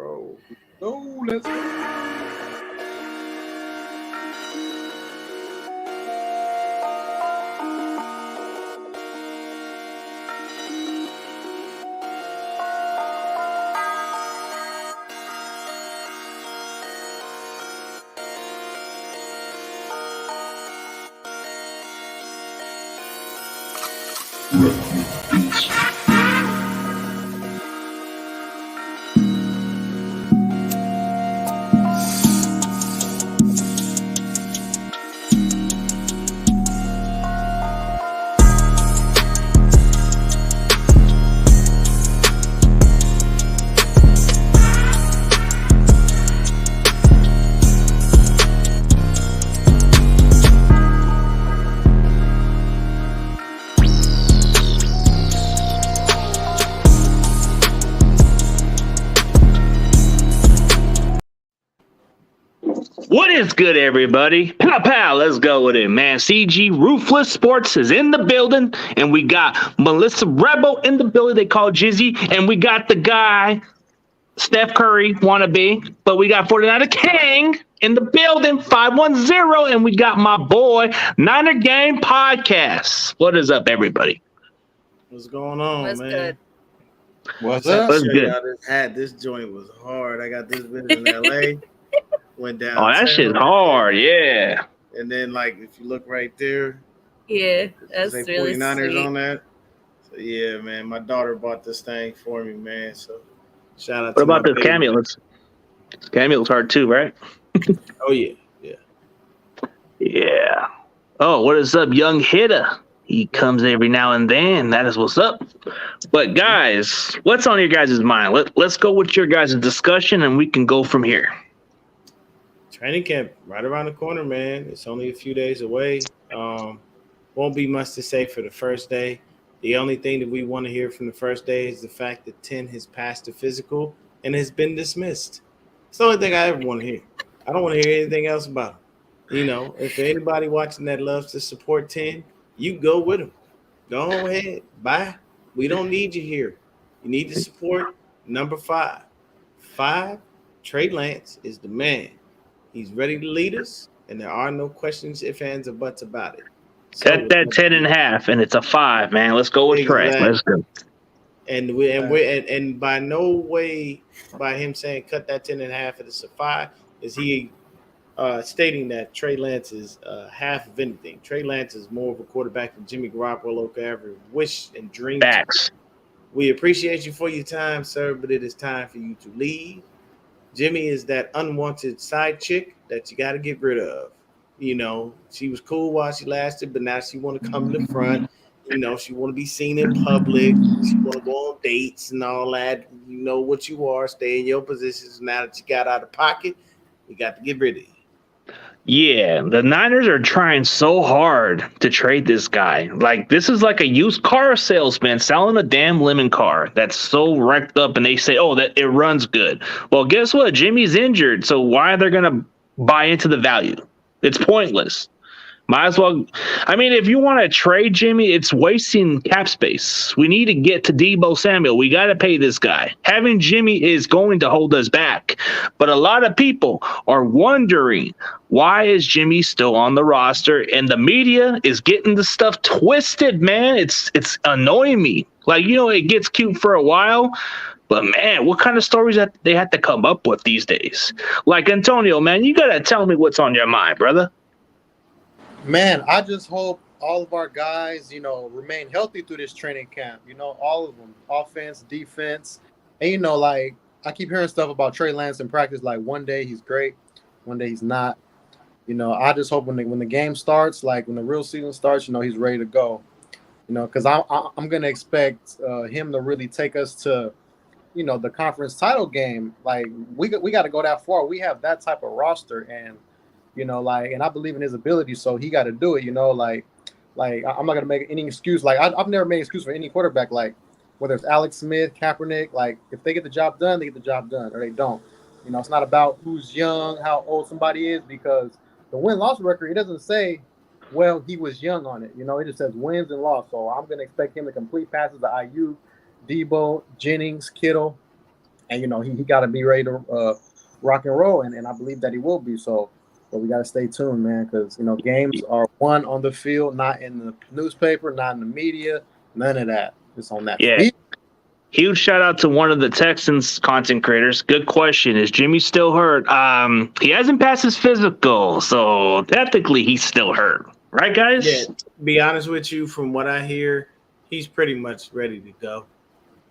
bro. No, let's go. What is good, everybody? Pow pow, let's go with it, man. CG Ruthless Sports is in the building, and we got Melissa Rebel in the building. They call Jizzy, and we got the guy Steph Curry wannabe, but we got 49er King in the building, 510, and we got my boy Niner Game Podcast. What is up, everybody? What's going on, What's man? good? What's up? What's Show good? y'all this hat. This joint was hard. I got this visit in LA. Went down. Oh, that shit's hard, yeah. And then, like, if you look right there, Yeah, that's say really 49ers sweet. on that. So yeah, man, my daughter bought this thing for me, man. So shout out. What to my about this baby. Camulus? Camulus hard too, right? Oh yeah. Yeah. Oh, what is up, young hitter? He comes every now and then. That is what's up. But guys, what's on your guys' mind? Let's go with your guys' discussion, and we can go from here. Training camp right around the corner, man. It's only a few days away. Won't be much to say for the first day. The only thing that we want to hear from the first day is the fact that 10 has passed the physical and has been dismissed. It's the only thing I ever want to hear. I don't want to hear anything else about him. You know, if anybody watching that loves to support 10, you go with him. Go ahead. Bye. We don't need you here. You need to support number 5. 5, Trey Lance is the man. He's ready to lead us, and there are no questions, ifs, ands, or buts about it. So, Cut that 10.5, and it's a 5, man. Let's go with Trey. Exactly. Let's go. And by no way, by him saying cut that 10.5, it's a 5, is he stating that Trey Lance is half of anything. Trey Lance is more of a quarterback than Jimmy Garoppolo could ever wish and dream. Facts. We appreciate you for your time, sir, but it is time for you to leave. Jimmy is that unwanted side chick that you got to get rid of. You know, she was cool while she lasted, but now she want to come to the front. You know, she want to be seen in public. She want to go on dates and all that. You know what you are. Stay in your positions. Now that you got out of pocket, we got to get rid of you. Yeah, the Niners are trying so hard to trade this guy. Like, this is like a used car salesman selling a damn lemon car that's so wrecked up, and they say, oh, that it runs good. Well, guess what? Jimmy's injured, so why are they going to buy into the value? It's pointless. Might as well. I mean, if you want to trade Jimmy, it's wasting cap space. We need to get to Deebo Samuel. We got to pay this guy. Having Jimmy is going to hold us back. But a lot of people are wondering, why is Jimmy still on the roster? And the media is getting the stuff twisted, man. It's annoying me. Like, you know, it gets cute for a while. But, man, what kind of stories that they have to come up with these days? Like, Antonio, man, you got to tell me what's on your mind, brother. Man, I just hope all of our guys, remain healthy through this training camp. All of them, offense, defense. And, like, I keep hearing stuff about Trey Lance in practice, like one day he's great, one day he's not. I just hope when the game starts, like when the real season starts, he's ready to go. Because I'm going to expect him to really take us to, the conference title game. Like, we got to go that far. We have that type of roster, and and I believe in his ability, so he got to do it. Like I'm not gonna make any excuse. Like I've never made an excuse for any quarterback. Like whether it's Alex Smith, Kaepernick. Like if they get the job done, they get the job done, or they don't. It's not about who's young, how old somebody is, because the win-loss record, it doesn't say, well, he was young on it. It just says wins and loss. So I'm gonna expect him to complete passes to IU, Deebo, Jennings, Kittle, and he got to be ready to rock and roll, and I believe that he will be. So, but we got to stay tuned, man, because games are won on the field, not in the newspaper, not in the media, none of that. It's on that field. Huge shout out to one of the Texans content creators. Good question. Is Jimmy still hurt? He hasn't passed his physical, so technically he's still hurt. Right, guys? Yeah, to be honest with you, from what I hear, he's pretty much ready to go.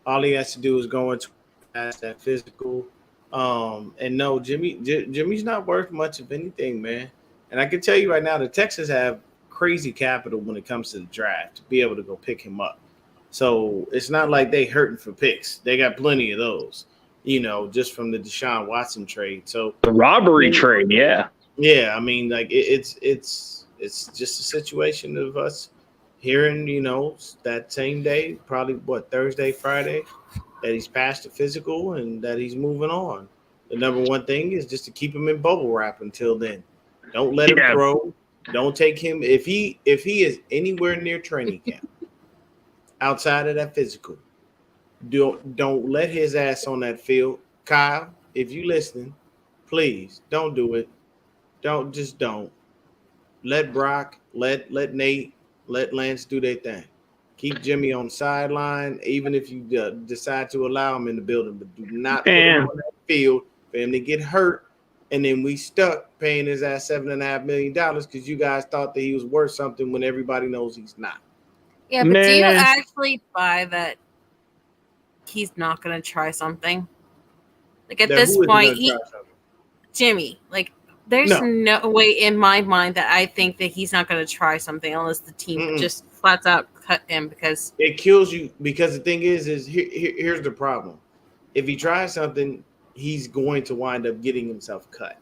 All he has to do is go into past that physical. And no, Jimmy's not worth much of anything, man. And I can tell you right now, the Texans have crazy capital when it comes to the draft to be able to go pick him up. So it's not like they hurting for picks. They got plenty of those, just from the Deshaun Watson trade. So the robbery trade, yeah. Yeah, I mean, like it's just a situation of us hearing, that same day, probably Thursday, Friday, that he's passed the physical and that he's moving on. The number one thing is just to keep him in bubble wrap until then. Don't let him throw. Don't take him if he is anywhere near training camp. Outside of that physical, don't let his ass on that field. Kyle, if you listening, please don't do it. Don't. Let Brock, let Nate, let Lance do their thing. Keep Jimmy on the sideline, even if you decide to allow him in the building, but do not put him on that field for him to get hurt, and then we stuck paying his ass $7.5 million because you guys thought that he was worth something when everybody knows he's not. Yeah, but do you actually buy that he's not going to try something? Like, at this point, Jimmy, like, there's no way in my mind that I think that he's not going to try something unless the team just flat out cut him, because it kills you. Because the thing is here's the problem. If he tries something, he's going to wind up getting himself cut.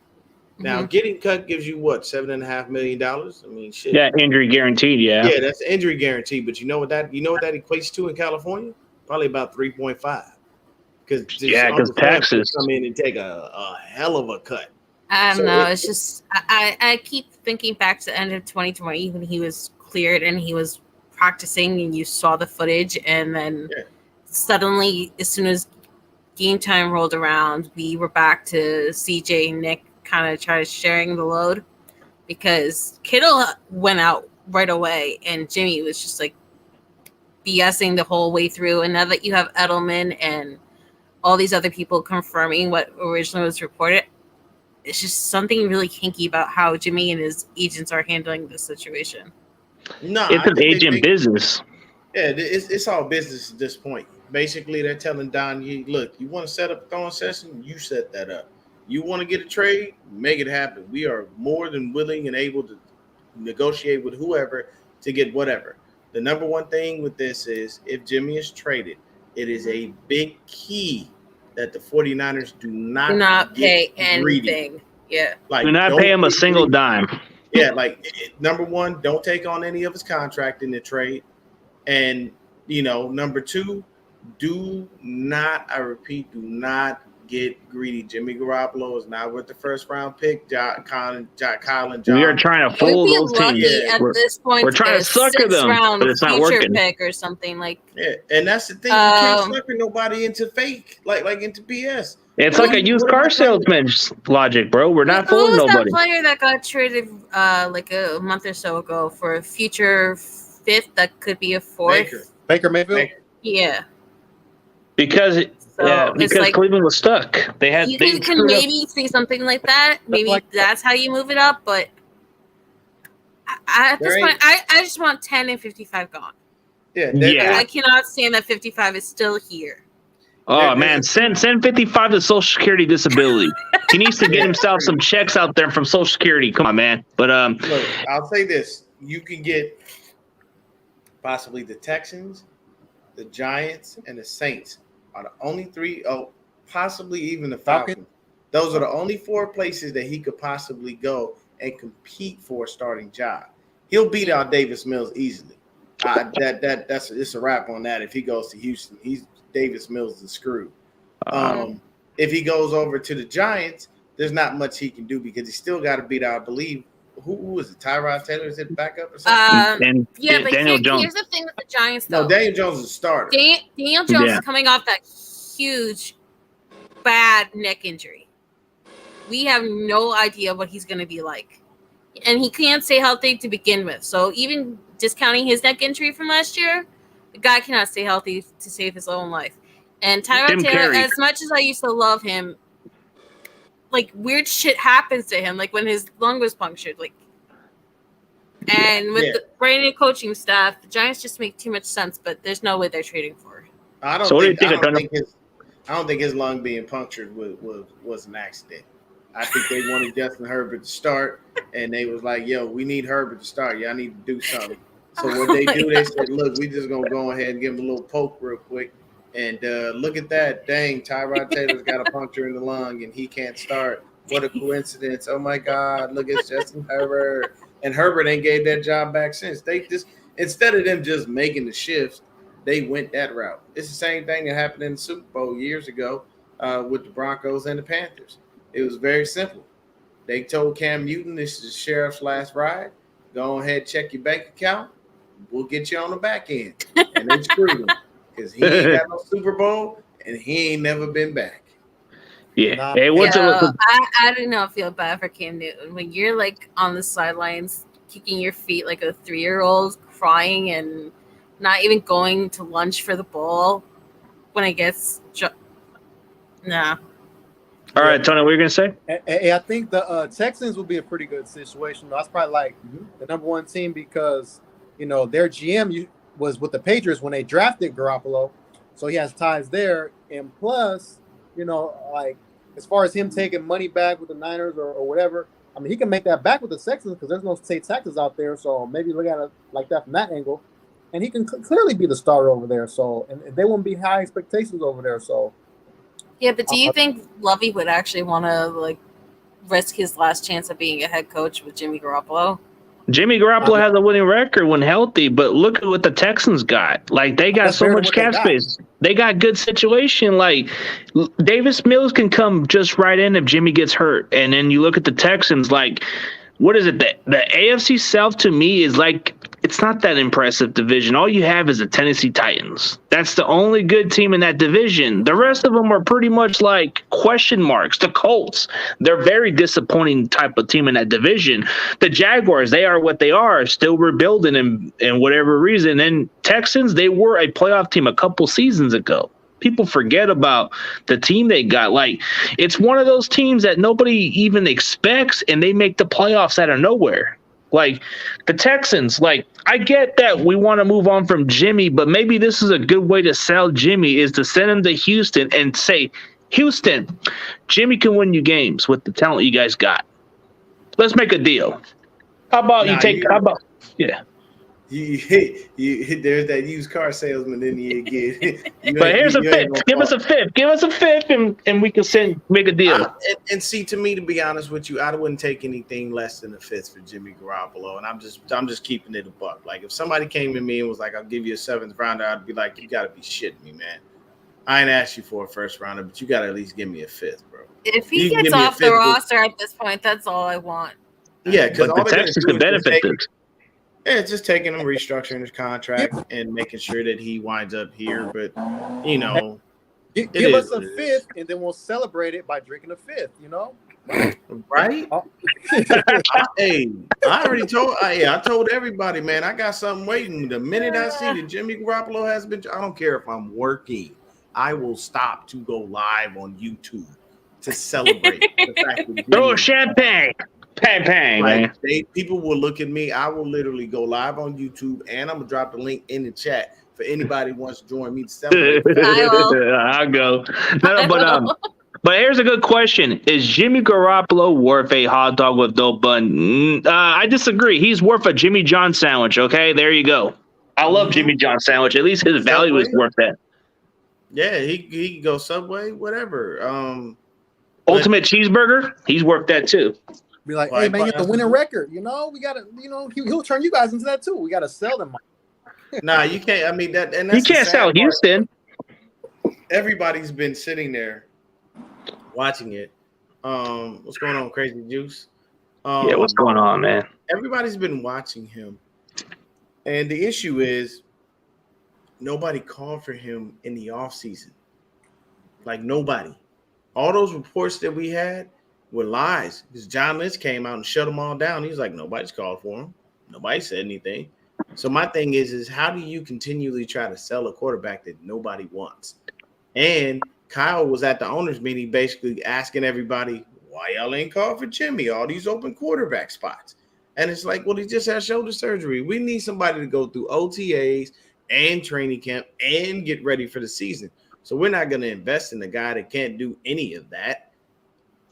Now, getting cut gives you what, $7.5 million? I mean, shit. Yeah, injury guaranteed. Yeah. Yeah, that's injury guaranteed. But you know what that equates to in California? Probably about 3.5. Because taxes come in and take a hell of a cut. I don't know. It's just I keep thinking back to the end of 2020 when he was cleared and he was practicing and you saw the footage, and then suddenly, as soon as game time rolled around, we were back to CJ and Nick kind of try sharing the load, because Kittle went out right away and Jimmy was just like BSing the whole way through. And now that you have Edelman and all these other people confirming what originally was reported, it's just something really kinky about how Jimmy and his agents are handling this situation. No, it's an agent business. Yeah, it's all business at this point. Basically, they're telling Don, look, you want to set up a throwing session, you set that up. You want to get a trade, make it happen. We are more than willing and able to negotiate with whoever to get whatever. The number one thing with this is if Jimmy is traded, it is a big key that the 49ers do not pay greedy. Anything. Yeah. Like, do not pay him a single dime. Yeah, number one, don't take on any of his contract in the trade. And, number two, do not get greedy. Jimmy Garoppolo is not worth the first round pick. Kyle and John. We are trying to fool those teams. At this point, we're trying to sucker them, but it's not working. Pick or something like. Yeah, and that's the thing. You can't sucker nobody into fake, like into BS. It's like a used car salesman's logic, bro. We're not fooling nobody. Who was that player that got traded like a month or so ago for a future fifth that could be a fourth? Baker Mayfield. Yeah. Because Cleveland was stuck. They can maybe see something like that. Maybe that's how you move it up. But at this point, I just want 10 and 55 gone. Yeah. I cannot stand that 55 is still here. Oh man, send 55 to Social Security disability. He needs to get himself some checks out there from Social Security. Come on, man. But look, I'll say this: you can get possibly the Texans, the Giants, and the Saints are the only three. Oh, possibly even the Falcons. Those are the only four places that he could possibly go and compete for a starting job. He'll beat out Davis Mills easily. It's a wrap on that. If he goes to Houston, Davis Mills is screwed. If he goes over to the Giants, there's not much he can do because he still got to beat out, I believe, who is it? Tyrod Taylor? Is it backup or something? But Daniel Jones. Here's the thing with the Giants, though. No, Daniel Jones is a starter. Daniel Jones is coming off that huge bad neck injury. We have no idea what he's going to be like. And he can't stay healthy to begin with. So even discounting his neck injury from last year, the guy cannot stay healthy to save his own life. And Tyrod Tim Taylor, Carey. as much as I used to love him, like weird shit happens to him, like when his lung was punctured. Like, and with the brand new coaching staff, the Giants just make too much sense, but there's no way they're trading for it. I don't think his lung being punctured was an accident. I think they wanted Justin Herbert to start, and they was like, yo, we need Herbert to start. Y'all need to do something. So what they do, they said, look, we just going to go ahead and give him a little poke real quick. And look at that. Dang, Tyrod Taylor's got a puncture in the lung, and he can't start. What a coincidence. Oh, my God. Look at Justin Herbert. And Herbert ain't gave that job back since. They just, instead of them just making the shifts, they went that route. It's the same thing that happened in the Super Bowl years ago with the Broncos and the Panthers. It was very simple. They told Cam Newton, this is the sheriff's last ride. Go ahead, check your bank account. We'll get you on the back end. And they screwed him because he ain't got no Super Bowl and he ain't never been back. Yeah. I do not feel bad for Cam Newton. When you're like on the sidelines kicking your feet like a 3-year-old, crying and not even going to lunch for the ball when it gets nah. All right, Tony, what are you going to say? Hey, I think the Texans will be a pretty good situation. That's probably like the number one team because, you know, their GM was with the Patriots when they drafted Garoppolo. So he has ties there. And plus, you know, like as far as him taking money back with the Niners or whatever, I mean, he can make that back with the Texans because there's no state taxes out there. So maybe look at it like that from that angle. And he can clearly be the starter over there. So, and there won't be high expectations over there. So, yeah, but do you think Lovey would actually want to like risk his last chance of being a head coach with Jimmy Garoppolo? Jimmy Garoppolo has a winning record when healthy, but look at what the Texans got. Like, they got so much cap space. They got good situation. Like, Davis Mills can come just right in if Jimmy gets hurt. And then you look at the Texans, like, what is it? The AFC South to me is like, it's not that impressive division. All you have is the Tennessee Titans. That's the only good team in that division. The rest of them are pretty much like question marks. The Colts, they're very disappointing type of team in that division. The Jaguars, they are what they are, still rebuilding and whatever reason. And Texans, they were a playoff team a couple seasons ago. People forget about the team they got. Like, it's one of those teams that nobody even expects, and they make the playoffs out of nowhere. Like, the Texans, like, I get that we want to move on from Jimmy, but maybe this is a good way to sell Jimmy is to send him to Houston and say, Houston, Jimmy can win you games with the talent you guys got. Let's make a deal. How about yeah. There's that used car salesman in you again. But here's a fifth. Give us a fifth. Give us a fifth, and we can make a deal. And see, to me, to be honest with you, I wouldn't take anything less than a fifth for Jimmy Garoppolo. And I'm just keeping it a buck. Like, if somebody came to me and was like, "I'll give you a 7th rounder," I'd be like, "You got to be shitting me, man. I ain't asked you for a 1st rounder, but you got to at least give me a 5th, bro." If he gets off the roster at this point, that's all I want. Yeah, because the Texans could benefit this. Yeah, it's just taking him, restructuring his contract, and making sure that he winds up here. But, you know, give us a 5th, and then we'll celebrate it by drinking a 5th, you know? Right? Hey, I told everybody, man, I got something waiting. The minute I see that Jimmy Garoppolo has been, I don't care if I'm working, I will stop to go live on YouTube to celebrate the fact that throw champagne. Pang, like, people will look at me. I will literally go live on YouTube, and I'm gonna drop the link in the chat for anybody who wants to join me to celebrate. I'll go. But here's a good question: is Jimmy Garoppolo worth a hot dog with no bun? I disagree. He's worth a Jimmy John sandwich. Okay, there you go. I love Jimmy John sandwich. At least his value is worth that. Yeah, he can go Subway, whatever. Ultimate cheeseburger. He's worth that too. Be like, hey man, you have the winning record. You know, we gotta, you know, he'll turn you guys into that too. We gotta sell them. Nah, you can't. I mean that, and that's you can't sell Houston. Everybody's been sitting there watching it. What's going on, Crazy Juice? Yeah, what's going on, man? Everybody's been watching him, and the issue is nobody called for him in the offseason. Like, nobody. all those reports that we had were lies. Because John Lynch came out and shut them all down. He's like, nobody's called for him. Nobody said anything. So my thing is how do you continually try to sell a quarterback that nobody wants? And Kyle was at the owners meeting basically asking everybody, why y'all ain't called for Jimmy? All these open quarterback spots. And it's like, well, he just had shoulder surgery. We need somebody to go through OTAs and training camp and get ready for the season. So we're not going to invest in a guy that can't do any of that.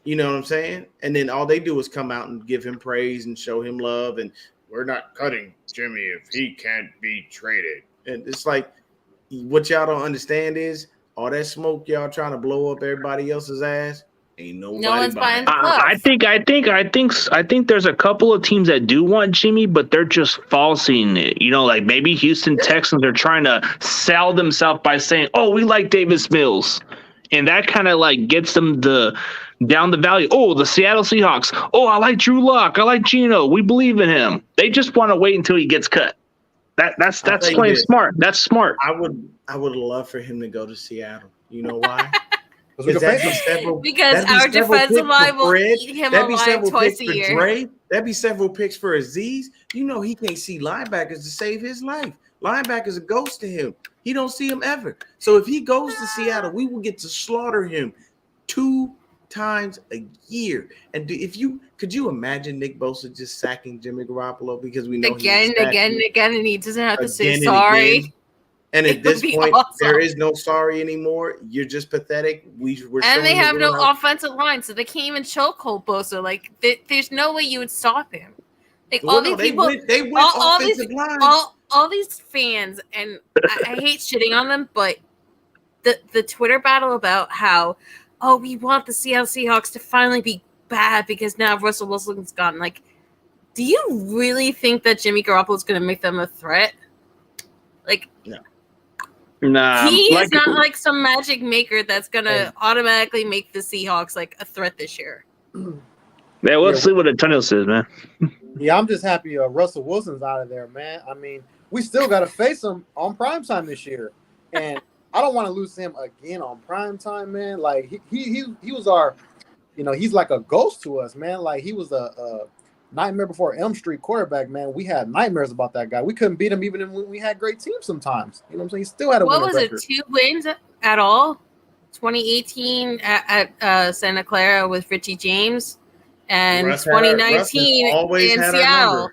You know what I'm saying? And then all they do is come out and give him praise and show him love. And we're not cutting Jimmy if he can't be traded. And it's like, what y'all don't understand is all that smoke y'all trying to blow up everybody else's ass. Ain't nobody No one's buying the I club. think there's a couple of teams that do want Jimmy, but they're just falsing it. You know, like maybe Houston Texans are trying to sell themselves by saying, "Oh, we like Davis Mills," and that kind of like gets them down the valley. Oh, the Seattle Seahawks. Oh, I like Drew Lock. I like Geno. We believe in him. They just want to wait until he gets cut. That's playing smart. That's smart. I would love for him to go to Seattle. You know why? Because our defensive line will eat him alive twice a year. Dre. That'd be several picks for Aziz. You know he can't see linebackers to save his life. Linebackers a ghost to him. He don't see him ever. So if he goes to Seattle, we will get to slaughter him 2 times a year. And could you imagine Nick Bosa just sacking Jimmy Garoppolo because we know again, and he doesn't have to say sorry. And at this point, there is no sorry anymore. You're just pathetic. And they have no offensive line, so they can't even chokehold Bosa. Like, there's no way you would stop him. Like all these people, they went offensive line. All these fans, and I hate shitting on them, but the Twitter battle about how, oh, we want the Seattle Seahawks to finally be bad because now Russell Wilson's gone. Like, do you really think that Jimmy Garoppolo is going to make them a threat? Like, no. Nah, he is not like some magic maker that's gonna automatically make the Seahawks like a threat this year. Yeah, let's see what Antonio says, man. Yeah, I'm just happy Russell Wilson's out of there, man. I mean, we still got to face him on primetime this year, and I don't want to lose him again on primetime, man. Like he was our, he's like a ghost to us, man. Like he was a Nightmare Before Elm Street quarterback, man. We had nightmares about that guy. We couldn't beat him even when we had great teams sometimes. You know what I'm saying? He still had a winning record. What was it, 2 wins at all? 2018 at Santa Clara with Richie James, and 2019 in Seattle.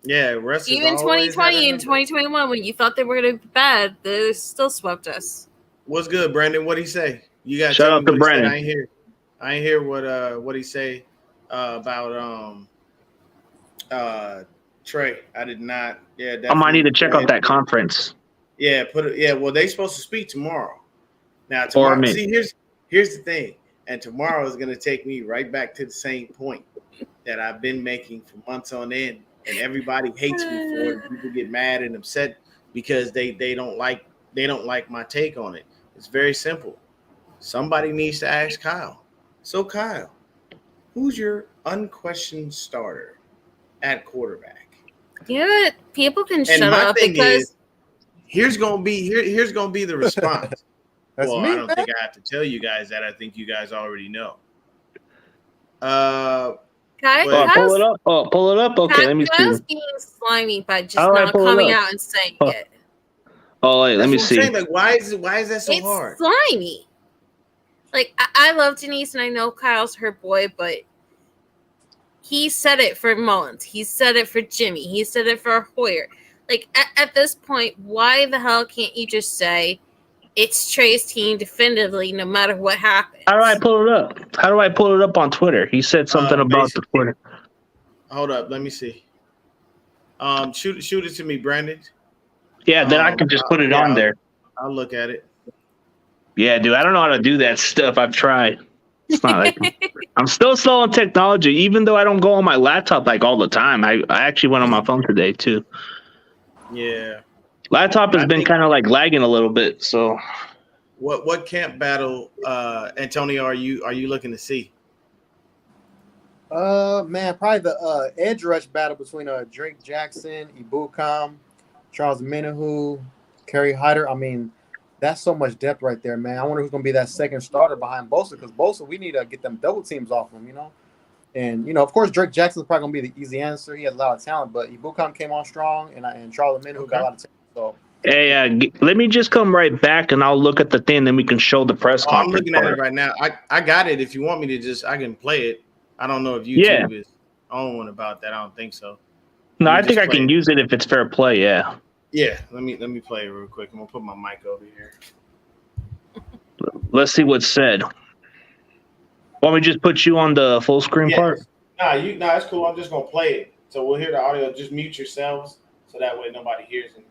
Yeah, Russ even 2020 and 2021, when you thought they were going to be bad, they still swept us. What's good, Brandon? What'd he say? You got shout out to Brandon. I ain't hear what he say about Trey. I did not. Yeah, I might need to check out that conference. Yeah, well, they supposed to speak tomorrow. Now tomorrow, see, here's the thing, and tomorrow is going to take me right back to the same point that I've been making for months on end, and everybody hates me for it. People get mad and upset because they don't like my take on it. It's very simple. Somebody needs to ask Kyle. So Kyle, who's your unquestioned starter at quarterback? Yeah, people can shut up because here's gonna be the response. Well, I don't think I have to tell you guys that. I think you guys already know. Pull it up. Oh, pull it up. Okay, let me see. Kyle's being slimy by just not coming out and saying it. Oh, wait, let me see. Like, why is that so hard? It's slimy. Like, I love Denise, and I know Kyle's her boy, but he said it for Mullins. He said it for Jimmy. He said it for Hoyer. Like, at this point, why the hell can't you just say it's Trey's team definitively no matter what happens? How do I pull it up? How do I pull it up on Twitter? He said something about the Twitter. Hold up. Let me see. Shoot it to me, Brandon. Yeah, then I can just put it on there. I'll look at it. Yeah, dude, I don't know how to do that stuff. I've tried. It's not like I'm still slow on technology, even though I don't go on my laptop like all the time. I actually went on my phone today too. Yeah. Laptop has been kind of like lagging a little bit. So what camp battle, Antonio, are you looking to see? Man, probably the edge rush battle between Drake Jackson, Ibukam, Charles Menahu, Kerry Hyder. I mean, that's so much depth right there, man. I wonder who's going to be that second starter behind Bosa, because Bosa, we need to get them double teams off him, And, of course, Drake Jackson's probably going to be the easy answer. He has a lot of talent, but Ibukam came on strong, and Charlie Minn, who got a lot of talent. So, Hey, let me just come right back, and I'll look at the thing, then we can show the press conference. I'm looking at it right now. I got it. If you want me to I can play it. I don't know if YouTube is on one about that. I don't think so. No, I think I can use it if it's fair play, yeah. Yeah, let me play it real quick. I'm going to put my mic over here. Let's see what's said. Want me to just put you on the full screen part? Nah, it's cool. I'm just gonna play it, so we'll hear the audio. Just mute yourselves, so that way nobody hears anything.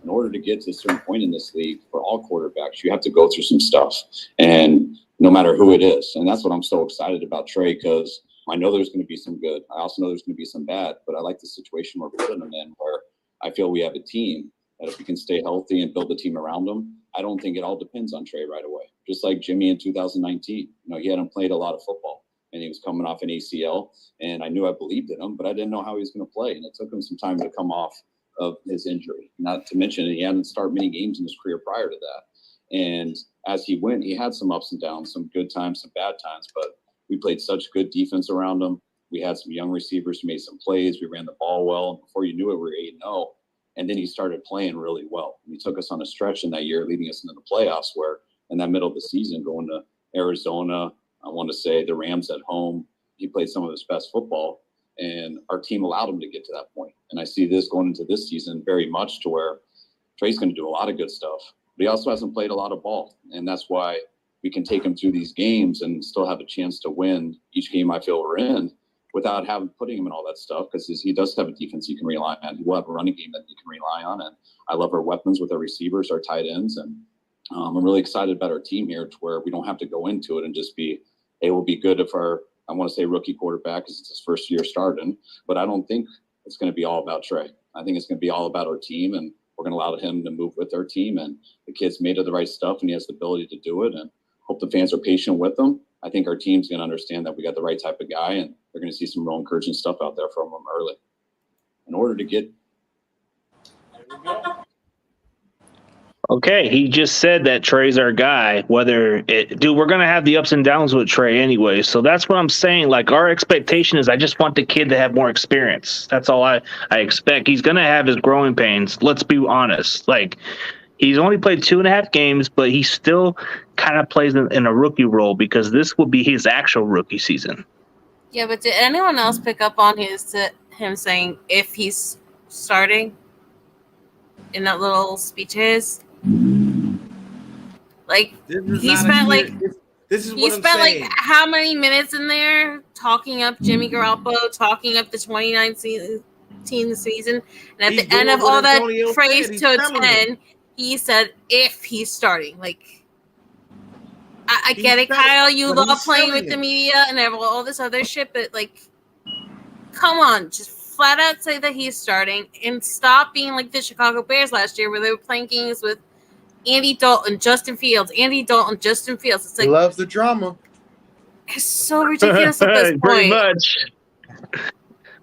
In order to get to a certain point in this league, for all quarterbacks, you have to go through some stuff, and no matter who it is, and that's what I'm so excited about Trey, because I know there's going to be some good. I also know there's going to be some bad, but I like the situation we're putting them in, where I feel we have a team that if we can stay healthy and build a team around them, I don't think it all depends on Trey right away. Just like Jimmy in 2019, he hadn't played a lot of football, and he was coming off an ACL, and I knew I believed in him, but I didn't know how he was going to play, and it took him some time to come off of his injury. Not to mention he hadn't started many games in his career prior to that. And as he went, he had some ups and downs, some good times, some bad times, but we played such good defense around him. We had some young receivers who made some plays. We ran the ball well, and before you knew it, we were 8-0. And then he started playing really well. And he took us on a stretch in that year, leading us into the playoffs, where in that middle of the season, going to Arizona, I want to say the Rams at home, he played some of his best football, and our team allowed him to get to that point. And I see this going into this season very much to where Trey's going to do a lot of good stuff, but he also hasn't played a lot of ball. And that's why we can take him through these games and still have a chance to win each game I feel we're in, without putting him in all that stuff, because he does have a defense you can rely on. He will have a running game that you can rely on. And I love our weapons with our receivers, our tight ends. And I'm really excited about our team here, to where we don't have to go into it and just be, it will be good if I want to say rookie quarterback, because it's his first year starting, but I don't think it's going to be all about Trey. I think it's going to be all about our team, and we're going to allow him to move with our team. And the kid's made of the right stuff, and he has the ability to do it. And hope the fans are patient with him. I think our team's going to understand that we got the right type of guy, and they're going to see some real encouraging stuff out there from him early. In order to get. There we go. Okay, he just said that Trey's our guy. We're going to have the ups and downs with Trey anyway. So that's what I'm saying. Like, our expectation is I just want the kid to have more experience. That's all I expect. He's going to have his growing pains. Let's be honest. Like, he's only played 2.5 games, but he still kind of plays in a rookie role, because this will be his actual rookie season. Yeah, but did anyone else pick up on him saying if he's starting in that little speech of his? Like, he spent like how many minutes in there talking up Jimmy Garoppolo, talking up the 2019 season, and at the end of all that praise to 10, he said if he's starting. Like, I get it, Kyle, you love playing with the media and all this other shit, but like, come on, just flat out say that he's starting, and stop being like the Chicago Bears last year, where they were playing games with Andy Dalton, Justin Fields. It's like, he loves the drama. It's so ridiculous at this point. Pretty much.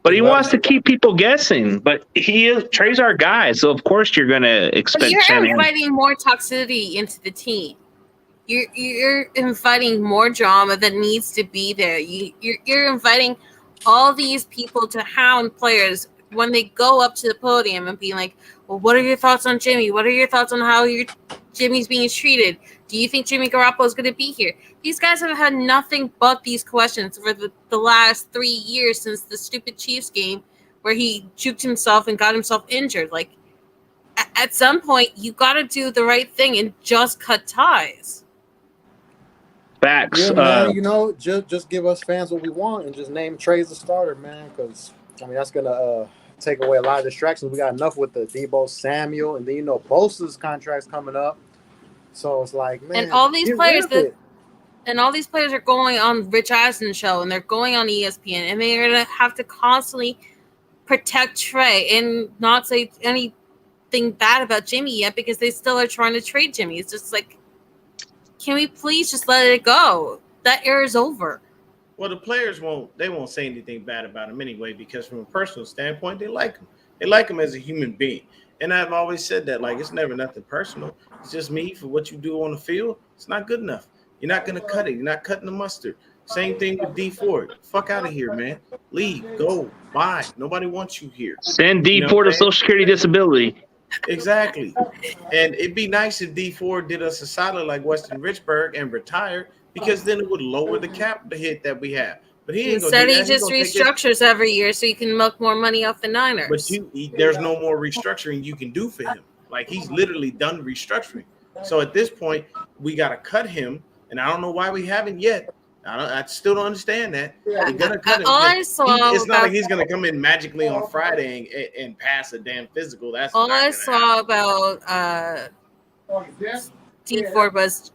But he wants to keep people guessing. But Trey's our guy, so of course you're going to expect. But you're inviting more toxicity into the team. You're inviting more drama that needs to be there. You're inviting all these people to hound players when they go up to the podium and be like, well, what are your thoughts on Jimmy? What are your thoughts on how Jimmy's being treated? Do you think Jimmy Garoppolo is going to be here? These guys have had nothing but these questions for the last 3 years since the stupid Chiefs game where he juked himself and got himself injured. Like, at some point, you got to do the right thing and just cut ties. Facts. Yeah, man, just give us fans what we want and just name Trey as a starter, man, because, that's going to take away a lot of distractions. We got enough with the Deebo Samuel, and then, Bosa's contract's coming up. So it's like, man, and all these players are going on Rich Eisen show, and they're going on ESPN, and they're going to have to constantly protect Trey and not say anything bad about Jimmy yet, because they still are trying to trade Jimmy. It's just like, can we please just let it go? That era is over. Well, the players won't say anything bad about him anyway, because from a personal standpoint, they like him. They like him as a human being. And I've always said that, like, it's never nothing personal. It's just me for what you do on the field. It's not good enough. You're not going to cut it. You're not cutting the mustard. Same thing with D Ford. Fuck out of here, man. Leave, go, bye. Nobody wants you here. Send D Ford to Social Security disability. Exactly. And it'd be nice if D Ford did us a solid like Weston Richburg and retired, because then it would lower the cap hit that we have. But he ain't Instead, gonna he just restructures every year so you can milk more money off the Niners. But there's no more restructuring you can do for him. Like, he's literally done restructuring. So at this point, we got to cut him, and I don't know why we haven't yet. I still don't understand that. We're gonna cut him. It's not like he's gonna come in magically on Friday and pass a damn physical. That's all I saw about D Ford was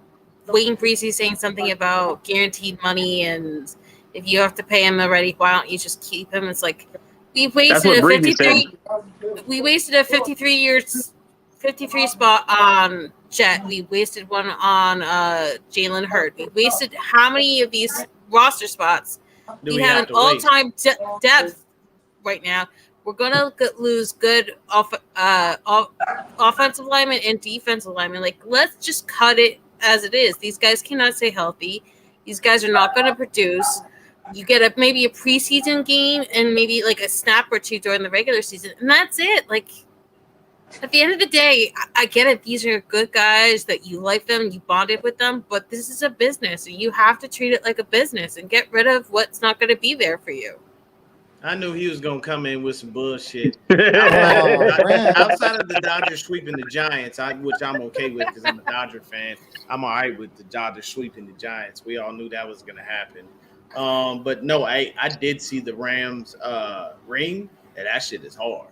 Wayne Breezy saying something about guaranteed money, and if you have to pay him already, why don't you just keep him? It's like we wasted a 53. We wasted a 53 spot on Jet. We wasted one on Jalen Hurd. We wasted how many of these roster spots? We have an all-time depth right now. We're gonna lose good offensive linemen and defensive linemen. Like, let's just cut it as it is. These guys cannot stay healthy. These guys are not going to produce. You get maybe a preseason game and maybe like a snap or two during the regular season, and that's it. Like, at the end of the day, I get it. These are good guys that you like them, you bonded with them, but this is a business, and you have to treat it like a business and get rid of what's not going to be there for you. I knew he was going to come in with some bullshit. Outside of the Dodgers sweeping the Giants, which I'm okay with because I'm a Dodger fan, I'm all right with the Dodgers sweeping the Giants. We all knew that was going to happen. But no, I did see the Rams ring, and that shit is hard.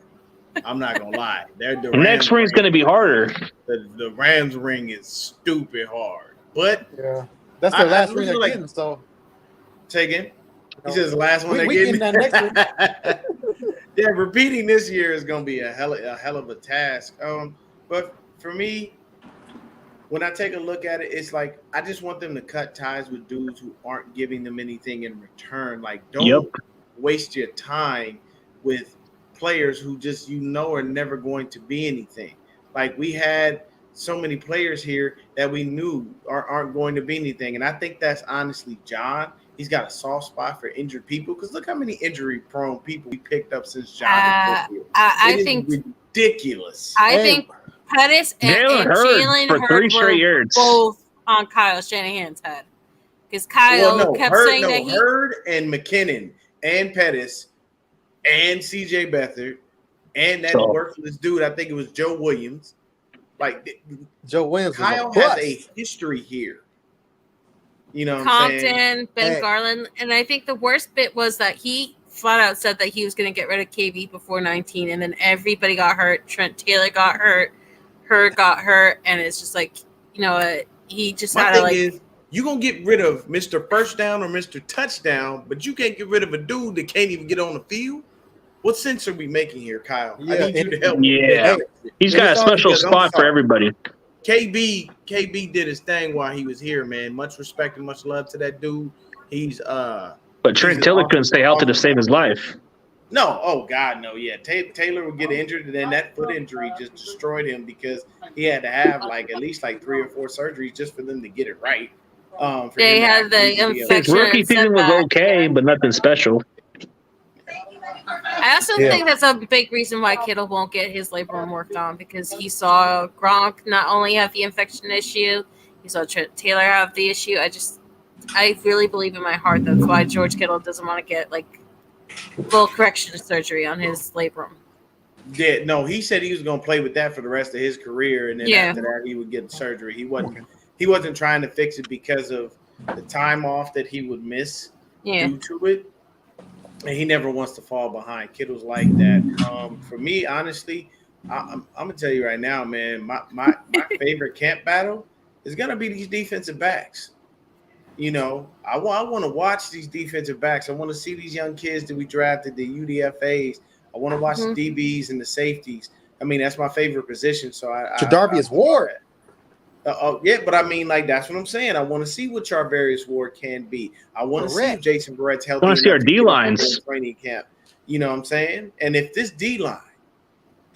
I'm not going to lie. The next ring's going to be harder. The Rams ring is stupid hard. But yeah, that's the last ring they're getting, so. Take it. He says the last one they're getting. Yeah, repeating this year is going to be a hell of a task. But for me, when I take a look at it, it's like I just want them to cut ties with dudes who aren't giving them anything in return. Like, don't waste your time with players who just are never going to be anything. Like, we had so many players here that we knew aren't going to be anything, and I think that's honestly John. He's got a soft spot for injured people because look how many injury-prone people we picked up since John. I think ridiculous. I think Pettis and Jalen for 3 straight years both on Kyle Shanahan's head because Kyle kept saying that he Hurd and McKinnon and Pettis and CJ Beathard and that worthless dude. I think it was Joe Williams. Like Joe Williams, Kyle has a history here. You know, Compton, Ben Garland, and I think the worst bit was that he flat out said that he was going to get rid of KB before 19, and then everybody got hurt. Trent Taylor got hurt, Hurd got hurt, and it's just like, you know, he just had to like. You gonna get rid of Mr. First Down or Mr. Touchdown, but you can't get rid of a dude that can't even get on the field. What sense are we making here, Kyle? Yeah, I need you to help. Yeah, he's got a special spot for everybody. KB did his thing while he was here, man. Much respect and much love to that dude. He's but Trent Taylor couldn't stay healthy to save his life. No, oh God, no. Yeah, Taylor would get injured, and then that foot injury just destroyed him because he had to have like at least like 3 or 4 surgeries just for them to get it right. They had the infection. His rookie season was okay, but nothing special. I also think that's a big reason why Kittle won't get his labrum worked on because he saw Gronk not only have the infection issue, he saw Trent Taylor have the issue. I really believe in my heart that's why George Kittle doesn't want to get like full correction surgery on his labrum. Yeah, no, he said he was going to play with that for the rest of his career, and then after that he would get surgery. He wasn't trying to fix it because of the time off that he would miss due to it. And he never wants to fall behind. Kittle's like that. For me, honestly, I'm gonna tell you right now, man. My favorite camp battle is gonna be these defensive backs. You know, I want to watch these defensive backs. I want to see these young kids that we drafted, the UDFAs. I want to watch the DBs and the safeties. I mean, that's my favorite position. So Tre'Davious Ward. Yeah, but I mean, like, that's what I'm saying. I want to see what Charvarius Ward can be. I want to see if Jason Barrett's healthy. I want to see our D-lines. Training camp. You know what I'm saying? And if this D-line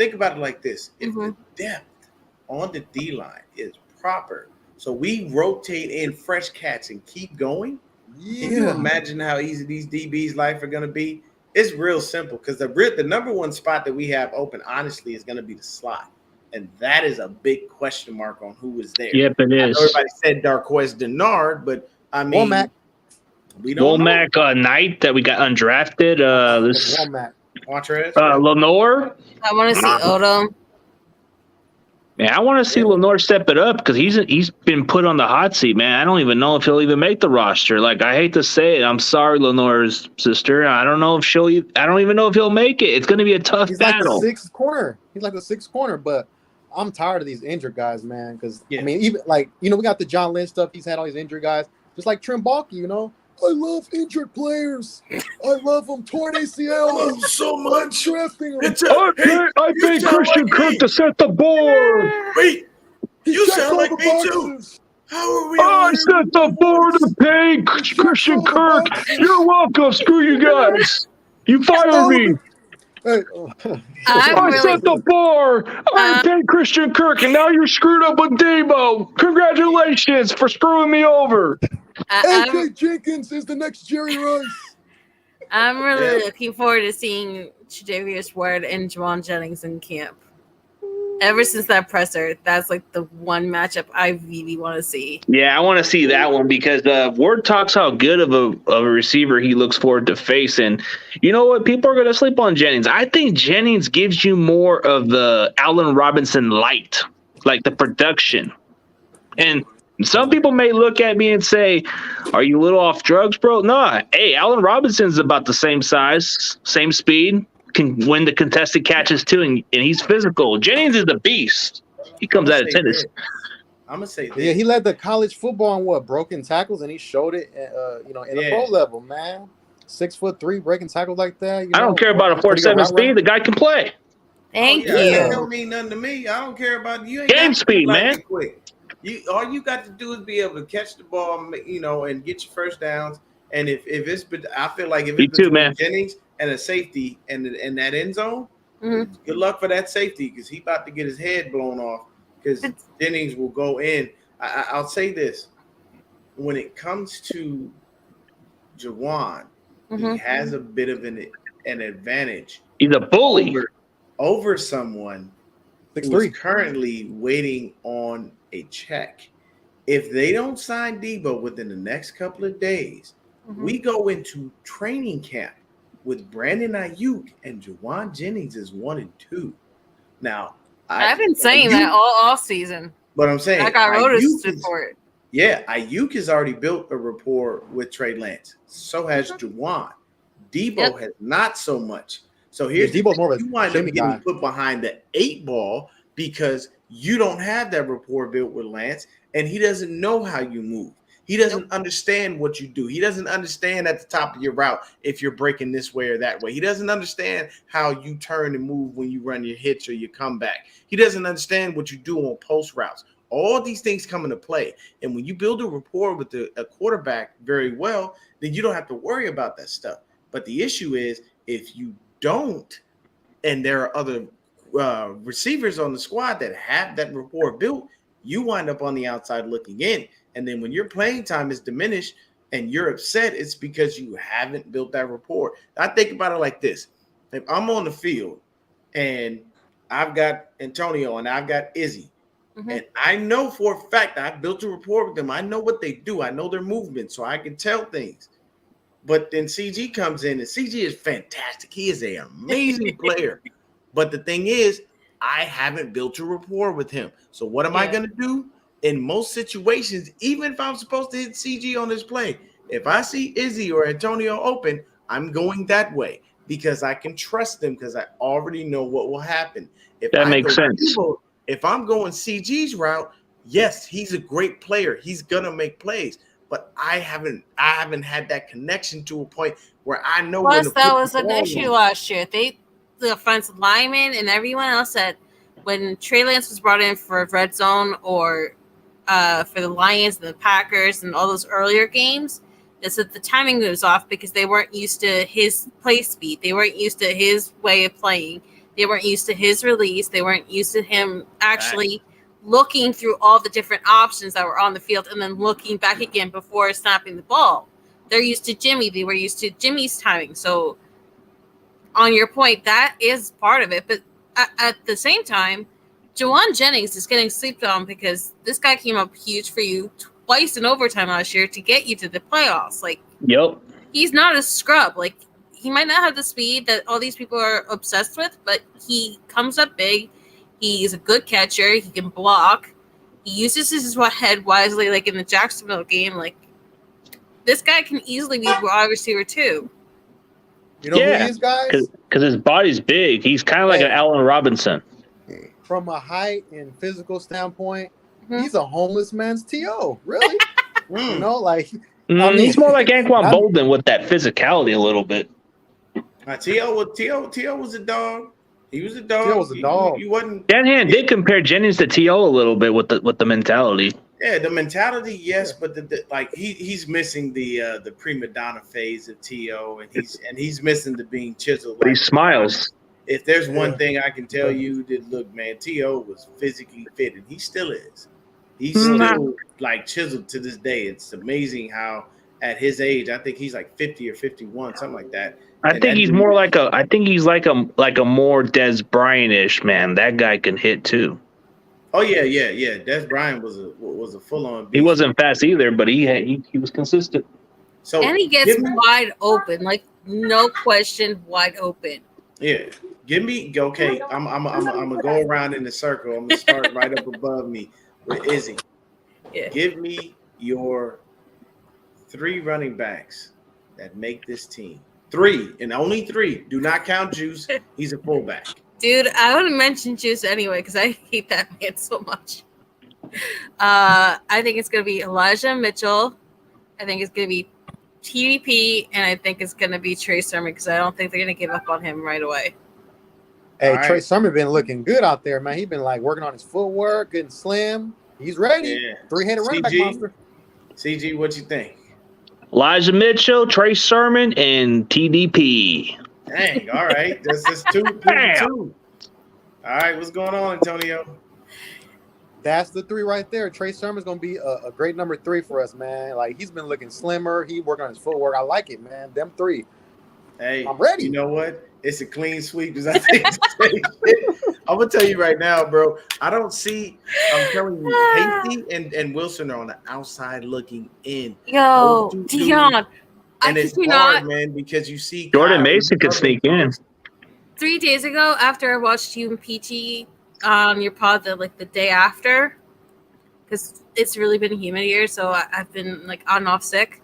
think about it like this: if Mhm. the depth on the D line is proper, so we rotate in fresh cats and keep going. Can you imagine how easy these DBs' life are going to be? It's real simple because the number one spot that we have open, honestly, is going to be the slot, and that is a big question mark on who is there. Yep, it I know is. everybody said Darqueze Denard, but I mean, Womack. we don't Womack Knight that we got undrafted. This Womack. know. Montrez, Lenore. I want to see Odom. Man, I want to see Lenore step it up because he's been put on the hot seat, man. I don't even know if he'll even make the roster. Like, I hate to say it, I'm sorry, Lenore's sister. I don't know if I don't even know if he'll make it. It's going to be a tough He's like the battle. sixth corner. He's like the sixth corner, but I'm tired of these injured guys, man. Because Yeah. I mean, even like we got the John Lynch stuff. He's had all these injured guys, just like Trent Baalke. I love injured players. I love them. Torn ACL. so much. Drafting him. I pay Christian Kirk to set the board. Wait, He you checks sound all like the me too. boxes. How are we? I set the board to pay Christian Kirk. You're welcome. Screw you guys. You fired me. Hey, I set the bar. I paid Christian Kirk, and now you're screwed up with Debo. Congratulations for screwing me over. AJ Jenkins is the next Jerry Rice. I'm really looking forward to seeing Tre'Davious Ward and Juwan Jennings in camp. Ever since that presser, that's like the one matchup I really want to see. Yeah, I want to see that one because Ward talks how good of a receiver he looks forward to facing. You know what? People are going to sleep on Jennings. I think Jennings gives you more of the Allen Robinson light, like the production. And some people may look at me and say, are you a little off drugs, bro? No. Hey, Allen Robinson's about the same size, same speed, can win the contested catches too, and he's physical. Jennings is the beast. He comes out of tennis. I'm gonna say this. Yeah, he led the college football on broken tackles, and he showed it, in the pro level, man. 6'3" breaking tackles like that. I don't care about a 4.7 speed. The guy can play. Thank That you. don't mean nothing to me. I don't care about you. Ain't Game got to speed, like man. it quick. All you got to do is be able to catch the ball, and get your first downs. And if it's, I feel like if it's between Jennings and a safety and that end zone, good luck for that safety because he about to get his head blown off because Jennings will go in. I'll say this: when it comes to Juwan, he has a bit of an advantage. He's a bully over someone who's currently waiting on a check. If they don't sign Debo within the next couple of days, we go into training camp with Brandon Ayuk and Juwan Jennings is 1 and 2. Now, I've been saying that all off season. But I'm saying I got roasted for it. Yeah, Ayuk has already built a rapport with Trey Lance. So has Juwan. Debo has not so much. So here's Debo's more of a you wind up Jimmy getting guy. put behind the 8 ball because you don't have that rapport built with Lance, and he doesn't know how you move. He doesn't understand what you do. He doesn't understand at the top of your route if you're breaking this way or that way. He doesn't understand how you turn and move when you run your hitch or your comeback. He doesn't understand what you do on post routes. All these things come into play. And when you build a rapport with a quarterback very well, then you don't have to worry about that stuff. But the issue is if you don't, and there are other receivers on the squad that have that rapport built, you wind up on the outside looking in. And then when your playing time is diminished and you're upset, it's because you haven't built that rapport. I think about it like this. If I'm on the field and I've got Antonio and I've got Izzy, and I know for a fact I've built a rapport with them. I know what they do. I know their movement, so I can tell things. But then CG comes in, and CG is fantastic. He is an amazing player. But the thing is, I haven't built a rapport with him. So what am I going to do? In most situations, even if I'm supposed to hit CG on this play, if I see Izzy or Antonio open, I'm going that way because I can trust them because I already know what will happen. If that makes sense. If I'm going CG's route, yes, he's a great player. He's gonna make plays, but I haven't had that connection to a point where I know. Plus, that was an issue last year. The offensive linemen and everyone else said when Trey Lance was brought in for red zone or for the Lions and the Packers and all those earlier games, is that the timing was off because they weren't used to his play speed. They weren't used to his way of playing. They weren't used to his release. They weren't used to him actually looking through all the different options that were on the field and then looking back again before snapping the ball. They're used to Jimmy. They were used to Jimmy's timing. So on your point, that is part of it. But at the same time, Jawan Jennings is getting slept on because this guy came up huge for you twice in overtime last year to get you to the playoffs. Like, Yep. he's not a scrub. Like, he might not have the speed that all these people are obsessed with, but he comes up big. He's a good catcher. He can block. He uses his head wisely, like in the Jacksonville game. Like, this guy can easily be wide receiver too. You know who he is, guys? Because his body's big. He's kind of like an Allen Robinson. From a height and physical standpoint, he's a homeless man's T.O. Really? You know, like I mean, he's more like Anquan Bolden with that physicality a little bit. T.O. was a dog. He was a dog. T.O. was a dog. He wasn't. Shanahan did compare Jennings to T.O. a little bit with the mentality. Yeah, the mentality, yes, but like he's missing the prima donna phase of T.O. and he's missing the being chiseled. But he smiles. If there's one thing I can tell you, that look, man, T.O. was physically fit, and he still is. He's still like chiseled to this day. It's amazing how at his age, I think he's like 50 or 51, something like that. I think he's more like a. I think he's like a more Des Bryant-ish man. That guy can hit too. Oh yeah. Des Bryant was a full on. He wasn't fast either, but he was consistent. So and he gets wide open, like no question, wide open. Yeah, give me okay. I'm gonna go around in the circle. I'm gonna start right up above me with Izzy. Yeah. Give me your 3 running backs that make this team. 3 and only 3. Do not count Juice. He's a fullback. Dude, I would have mentioned Juice anyway because I hate that man so much. I think it's going to be Elijah Mitchell. I think it's going to be TDP, and I think it's going to be Trey Sermon because I don't think they're going to give up on him right away. Hey, Trey Sermon been looking good out there, man. He's been like working on his footwork, getting slim. He's ready. Yeah. 3-headed running back monster. CG, what you think? Elijah Mitchell, Trey Sermon, and TDP. Dang, all right. That's 2. All right, what's going on, Antonio? That's the 3 right there. Trey Sermon's going to be a great number 3 for us, man. Like, he's been looking slimmer. He working on his footwork. I like it, man. Them 3. Hey, I'm ready. You know what? It's a clean sweep. I think I'm going to tell you right now, bro. I don't see – I'm telling you, Hasty and Wilson are on the outside looking in. Yo, Dion. And it's hard, man, because you see Jordan Mason could sneak in. 3 days ago, after I watched you and PT on your pod, the day after, because it's really been humid here, so I've been like on and off sick.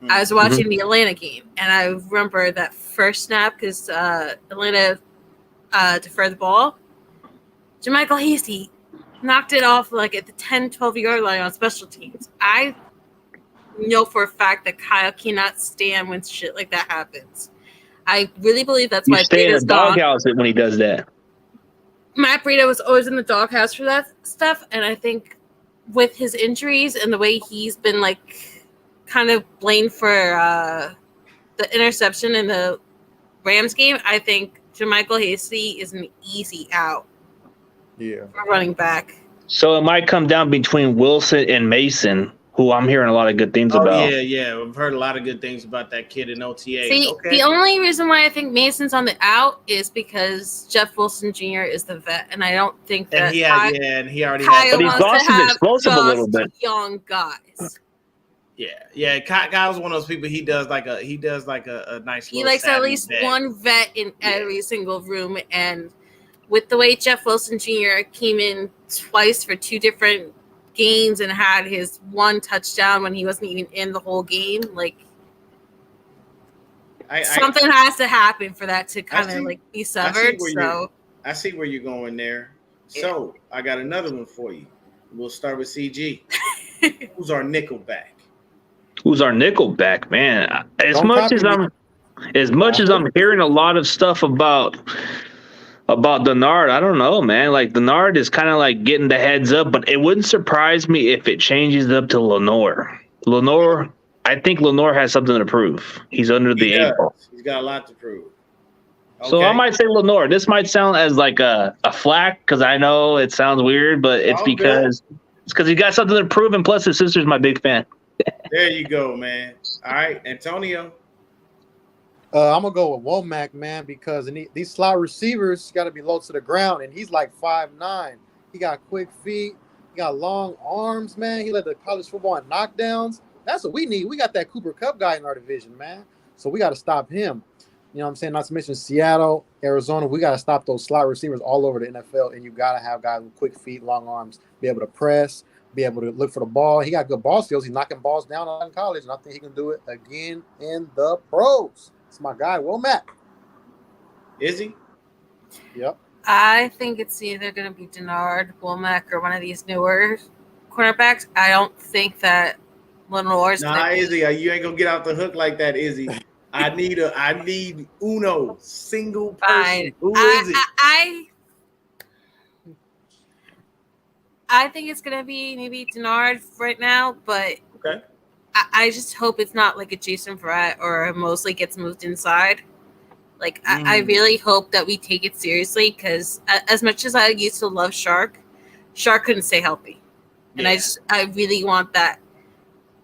I was watching the Atlanta game, and I remember that first snap because Atlanta deferred the ball. Jermichael Hasty knocked it off like at the 10, 12-yard line on special teams. I know for a fact that Kyle cannot stand when shit like that happens. I really believe that's why stay in the doghouse when he does that. Matt Breida was always in the doghouse for that stuff, and I think with his injuries and the way he's been like kind of blamed for the interception in the Rams game, I think Jermichael Hasty is an easy out. Yeah, for running back. So it might come down between Wilson and Mason, who I'm hearing a lot of good things about. Yeah. I've heard a lot of good things about that kid in OTA. See, the only reason why I think Mason's on the out is because Jeff Wilson Jr. is the vet, and I don't think that and he already Kyle but he's wants lost to his have explosive a little just bit. young guys. Yeah. Kyle's one of those people. He does like a nice. He likes at least one vet in every single room, and with the way Jeff Wilson Jr. came in twice for 2 different games and had his 1 touchdown when he wasn't even in the whole game, like something has to happen for that to kind of like be severed. I see where you're going there. So I got another one for you. We'll start with CG. Who's our nickel back? Who's our nickel back, man? As much as I'm hearing a lot of stuff about Denard, I don't know, man. Like Denard is kind of like getting the heads up, but it wouldn't surprise me if it changes up to Lenore. I think Lenore has something to prove. He's under the able. He's got a lot to prove. So I might say Lenore. This might sound as like a flack because I know it sounds weird, but it's because he got something to prove, and plus his sister's my big fan. There you go, man. All right, Antonio. I'm gonna go with Womack, man, because these slot receivers got to be low to the ground, and he's like 5'9". He got quick feet, he got long arms, man. He led the college football in knockdowns. That's what we need. We got that Cooper Kupp guy in our division, man. So we got to stop him. You know what I'm saying? Not to mention Seattle, Arizona. We got to stop those slot receivers all over the NFL, and you got to have guys with quick feet, long arms, be able to press, be able to look for the ball. He got good ball skills. He's knocking balls down in college, and I think he can do it again in the pros. It's my guy, Womack. Is he? Yep. I think it's either going to be Denard, Womack, or one of these newer cornerbacks. I don't think that Lenore's Izzy, you ain't gonna get out the hook like that, Izzy. I need uno single person. Who is it? I think it's gonna be maybe Denard right now, but okay. I just hope it's not like a Jason Verrett or a Mosley gets moved inside. Like I really hope that we take it seriously because as much as I used to love Shark couldn't stay healthy, and I really want that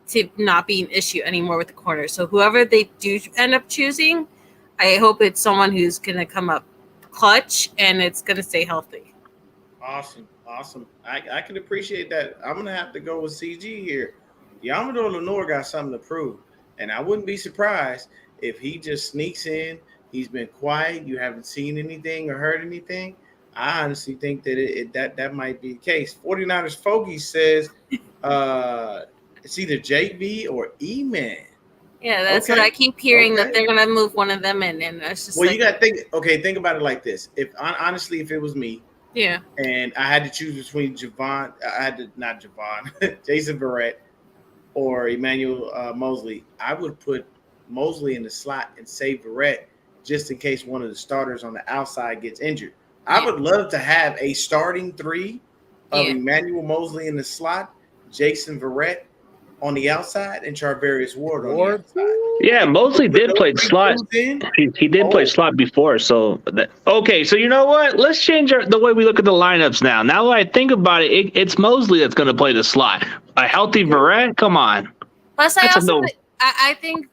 to not be an issue anymore with the corner. So whoever they do end up choosing, I hope it's someone who's going to come up clutch and it's going to stay healthy. Awesome. I can appreciate that. I'm going to have to go with CG here. Yamador Lenore got something to prove, and I wouldn't be surprised if he just sneaks in. He's been quiet. You haven't seen anything or heard anything. I honestly think that that might be the case. 49ers Fogey says it's either JV or E-Man. Yeah, that's what I keep hearing, that they're going to move one of them in. And that's just you got to think about it like this. If it was me, and I had to choose between Jason Verrett or Emmanuel Mosley, I would put Mosley in the slot and save Verrett just in case one of the starters on the outside gets injured. I would love to have a starting three of Emmanuel Mosley in the slot, Jason Verrett on the outside, and Charvarius Ward on the outside. Yeah, Mosley did play slot. He did play slot before. So so you know what? Let's change the way we look at the lineups now. Now that I think about it, it's Mosley that's going to play the slot. A healthy Verrett? Come on. Plus, I think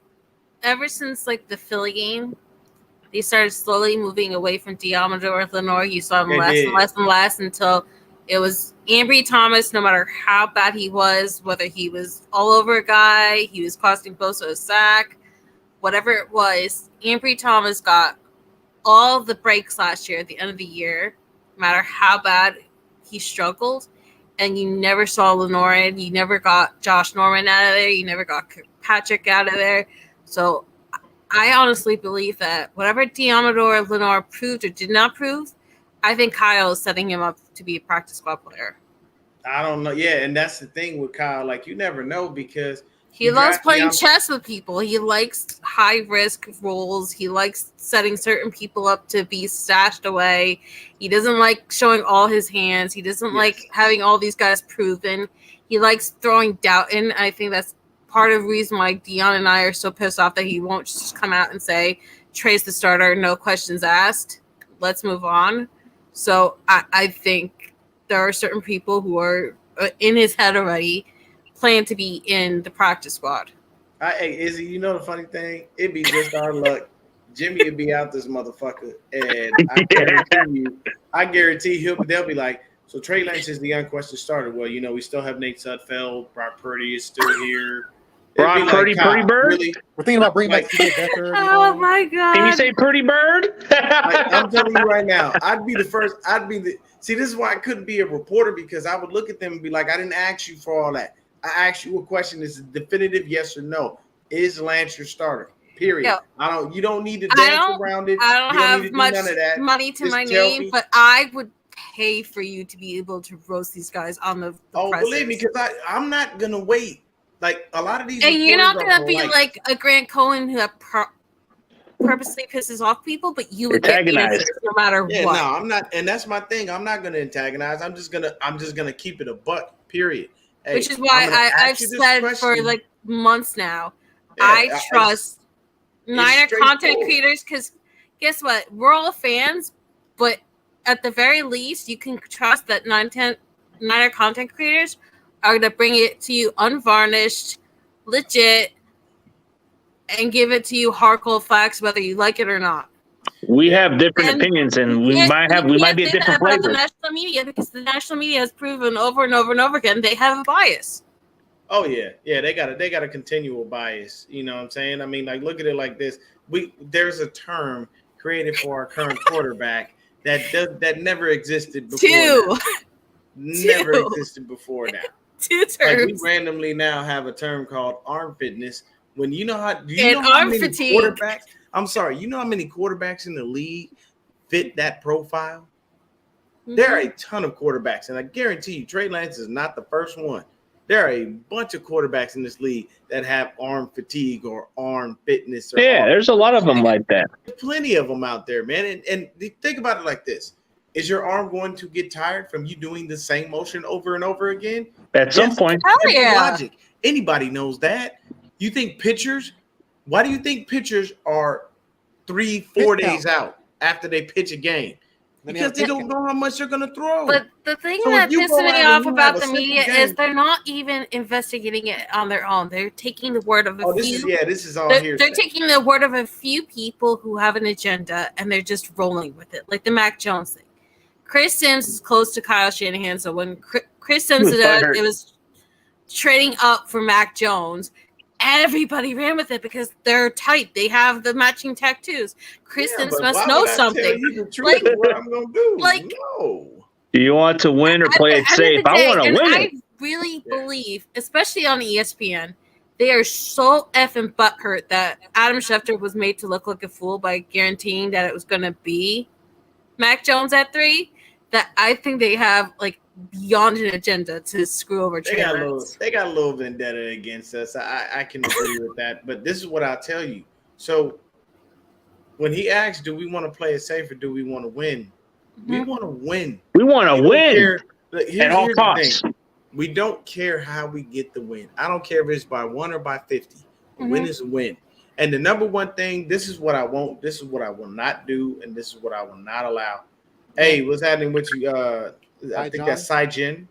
ever since like the Philly game, they started slowly moving away from Diamador Lenore. You saw him less and less until it was Ambry Thomas. No matter how bad he was, whether he was all over a guy, he was costing Bosa a sack, whatever it was, Ambry Thomas got all the breaks last year at the end of the year, no matter how bad he struggled. And you never saw Lenore in. You never got Josh Norman out of there. You never got Patrick out of there. So I honestly believe that whatever Diamador Lenore proved or did not prove, I think Kyle is setting him up to be a practice squad player. I don't know. Yeah, and that's the thing with Kyle. Like, you never know because he loves playing chess with people. He likes high-risk roles. He likes setting certain people up to be stashed away. He doesn't like showing all his hands. He doesn't like having all these guys proven. He likes throwing doubt in. I think that's part of the reason why Dion and I are so pissed off that he won't just come out and say, Trey's the starter, no questions asked. Let's move on. So I think there are certain people who are in his head already plan to be in the practice squad. Hey, Izzy, you know the funny thing? It'd be just our luck. Jimmy would be out this motherfucker. And I guarantee they'll be like, so Trey Lance is the unquestioned starter. Well, you know, we still have Nate Sudfeld. Brock Purdy is still here. Brock Purdy, Purdy Bird? Really? We're thinking about bringing back CJ Becker. Oh, my God. Can you say Purdy Bird? I'm telling you right now, I'd be the first. See, this is why I couldn't be a reporter, because I would look at them and be like, I didn't ask you for all that. I asked you a question. Is it definitive yes or no? Is Lance your starter? Period. Yo, you don't need to dance around it. I don't have much money to my name, but I would pay for you to be able to roast these guys on the believe me, because I'm not gonna wait. Like a lot of these, and you're not gonna be like a Grant Cohen who purposely pisses off people, but you would get answers no matter what. No, I'm not, and that's my thing. I'm not gonna antagonize. I'm just gonna keep it a buck. Period. Hey, which is why I've said for like months now, I trust Niner content creators, because guess what? We're all fans, but at the very least, you can trust that Niner content creators are going to bring it to you unvarnished, legit, and give it to you hardcore facts, whether you like it or not. We have different And opinions, and we can't- might be a say that different about the flavor. national media, because the national media has proven over and over and over again they have a bias. Oh yeah, they got a continual bias. You know what I'm saying? I mean, like, look at it like this. There's a term created for our current quarterback that never existed before. Two. Never Two. existed before now. Two Like, we terms. randomly now have a term called arm fitness. When you know how And how arm many fatigue. quarterbacks? I'm sorry, you know how many quarterbacks in the league fit that profile? There are a ton of quarterbacks, and I guarantee you, Trey Lance is not the first one. There are a bunch of quarterbacks in this league that have arm fatigue or arm fitness. Or Yeah, there's a lot of them like that. There's plenty of them out there, man. And think about it like this: is your arm going to get tired from you doing the same motion over and over again? At some point, Hell Simple yeah. logic. Anybody knows that. You think pitchers? Why do you think pitchers are 3-4 days out after they pitch a game? Because they don't know how much they're going to throw. But the thing So that if you pisses go me out and off you about have a the simple media game- is they're not even investigating it on their own. They're taking the word of a this few. is all They're hearsay. taking the word of a few people who have an agenda, and they're just rolling with it, like the Mac Jones thing. Chris Sims is close to Kyle Shanahan, so when Chris Sims said it was trading up for Mac Jones, everybody ran with it because they're tight. They have the matching tattoos. Chris Sims but must why know would I tell something. you the truth of what I'm going to do. Like- No. do you want to win or play it At the end safe? of the I day, want to and win I it. really believe, especially on ESPN, they are so effing butthurt that Adam Schefter was made to look like a fool by guaranteeing that it was going to be Mac Jones at 3. That I think they have like beyond an agenda to screw over They Trey got, Lance. they got a little vendetta against us. I can agree with that. But this is what I'll tell you. So when he asked, do we want to play it safe or do we want to win? We Mhm. want to win. We want to We don't win care. Look, at all here's the costs. thing. We don't care how we get the win. I don't care if it's by 1 or by 50. A win is a win. And the number one thing, this is what I won't, this is what I will not do, and this is what I will not allow. Hey, what's happening with you? I think that's Cy Jin.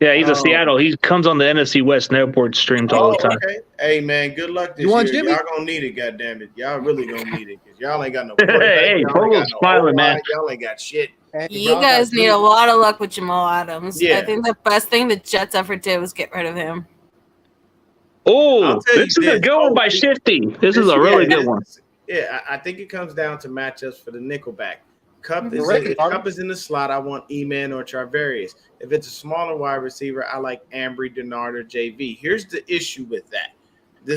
Yeah, he's Oh. a Seattle. He comes on the NFC West Network streams all the time. Okay. Hey man, good luck this You want year. Jimmy? Y'all gonna need it, goddammit. Y'all really gonna need it because y'all ain't got no. Hey, quarterback. Y'all ain't Polo's got no smiling, O-line. man. Y'all ain't got shit. Hey, You y'all guys got need a lot of luck with Jamal Adams. Yeah. I think the best thing the Jets ever did was get rid of him. Oh, I'll tell you this is a this. good one by Shifty. This is a really good one. Yeah, I think it comes down to matchups for the nickelback. Cup is Correct, if Carter. Cup is in the slot, I want E-Man or Charvarius. If it's a smaller wide receiver, I like Ambry, Denard, or JV. Here's the issue with that.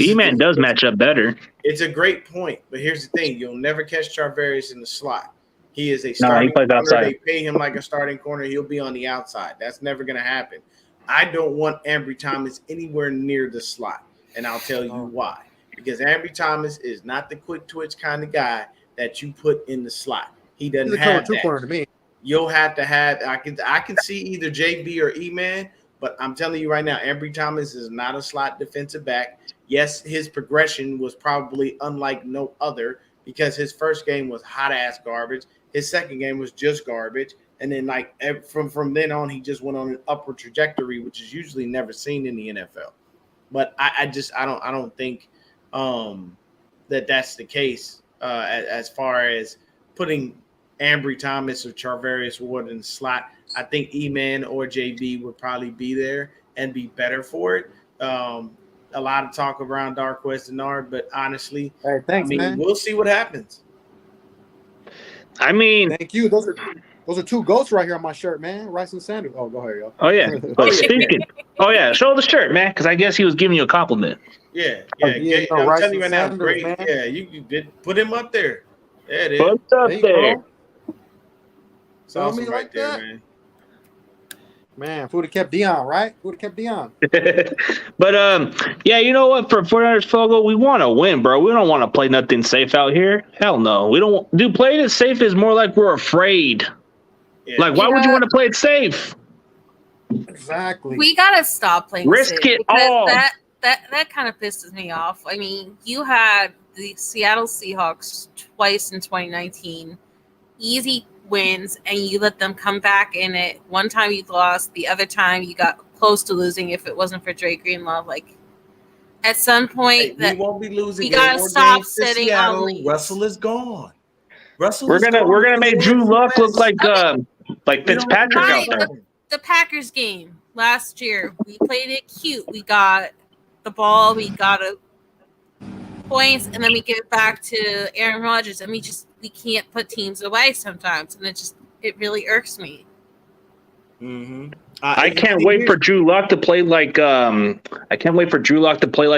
E-Man does match up better. It's a great point, but here's the thing: you'll never catch Charvarius in the slot. He is a No, he starting plays corner. outside. They pay him like a starting corner. He'll be on the outside. That's never going to happen. I don't want Ambry Thomas anywhere near the slot, and I'll tell you why. Because Ambry Thomas is not the quick twitch kind of guy that you put in the slot. He doesn't He's a cover have 2 that. corner to me. You'll have to have. I can see either JB or E-Man, but I'm telling you right now, Ambry Thomas is not a slot defensive back. Yes, his progression was probably unlike no other because his first game was hot ass garbage. His second game was just garbage, and then like from then on, he just went on an upward trajectory, which is usually never seen in the NFL. But I don't think that's the case as far as putting Ambry Thomas or Charvarius Ward in the slot. I think E-Man or JB would probably be there and be better for it. A lot of talk around Darqueze Denard, but honestly, Hey, thanks, man. we'll see what happens. I mean, Thank you. Those are 2 goats right here on my shirt, man. Rice and Sanders. Oh, go ahead, yo. oh yeah. But speaking, show the shirt, man, because I guess he was giving you a compliment. Yeah. Yeah, I'm Rice telling you right and now, Sanders, great. man. Yeah, you did put him up there. There it is. What's up There you there? go. It's Feel awesome me right like there, that? man. Man, who'd have kept Dion, right? Who'd have kept Dion? But yeah, you know what? For 49ers Fogo, we want to win, bro. We don't want to play nothing safe out here. Hell no. We don't. Dude, playing it safe is more like we're afraid. Yeah. Like, why would you want to play it safe? Exactly. We gotta stop playing Risk safe it because all. That kind of pisses me off. I mean, you had the Seattle Seahawks twice in 2019. Easy wins, and you let them come back in it. One time you lost, the other time you got close to losing if it wasn't for Dre Greenlaw. Like, at some point, we won't be losing. we gotta stop to sitting Seattle. on leads. Russell is gone. We're gonna make Drew Luck look like Fitzpatrick out there. The Packers game last year, we played it cute. We got the ball, we got points, and then we give it back to Aaron Rodgers, and we can't put teams away sometimes, and it really irks me. Mm-hmm. I can't wait for Drew Luck to play like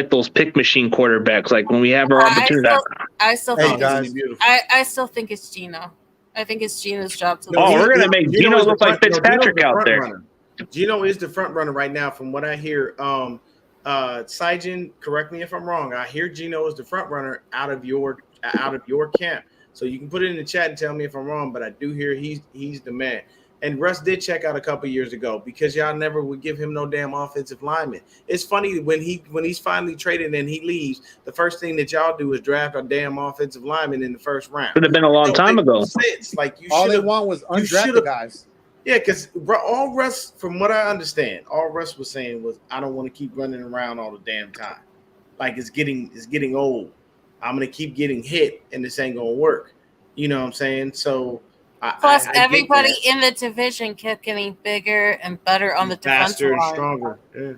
those pick machine quarterbacks, like when we have our opportunity. I still Hey, think guys. I still think it's Geno. I think it's Geno's job to. We're gonna make Geno look like Fitzpatrick out there. Geno is the front runner right now, from what I hear. Sijin, correct me if I'm wrong. I hear Geno is the front runner out of your camp. So you can put it in the chat and tell me if I'm wrong, but I do hear he's the man. And Russ did check out a couple years ago because y'all never would give him no damn offensive lineman. It's funny when he's finally traded and he leaves, the first thing that y'all do is draft a damn offensive lineman in the first round. Should have been a long time ago. Like all they want was undrafted guys. Yeah, because all Russ, from what I understand, all Russ was saying was, I don't want to keep running around all the damn time. Like it's getting old. I'm gonna keep getting hit, and this ain't gonna work. You know what I'm saying? So. Plus, everybody in the division kept getting bigger and better on the defensive line. Stronger. Yeah.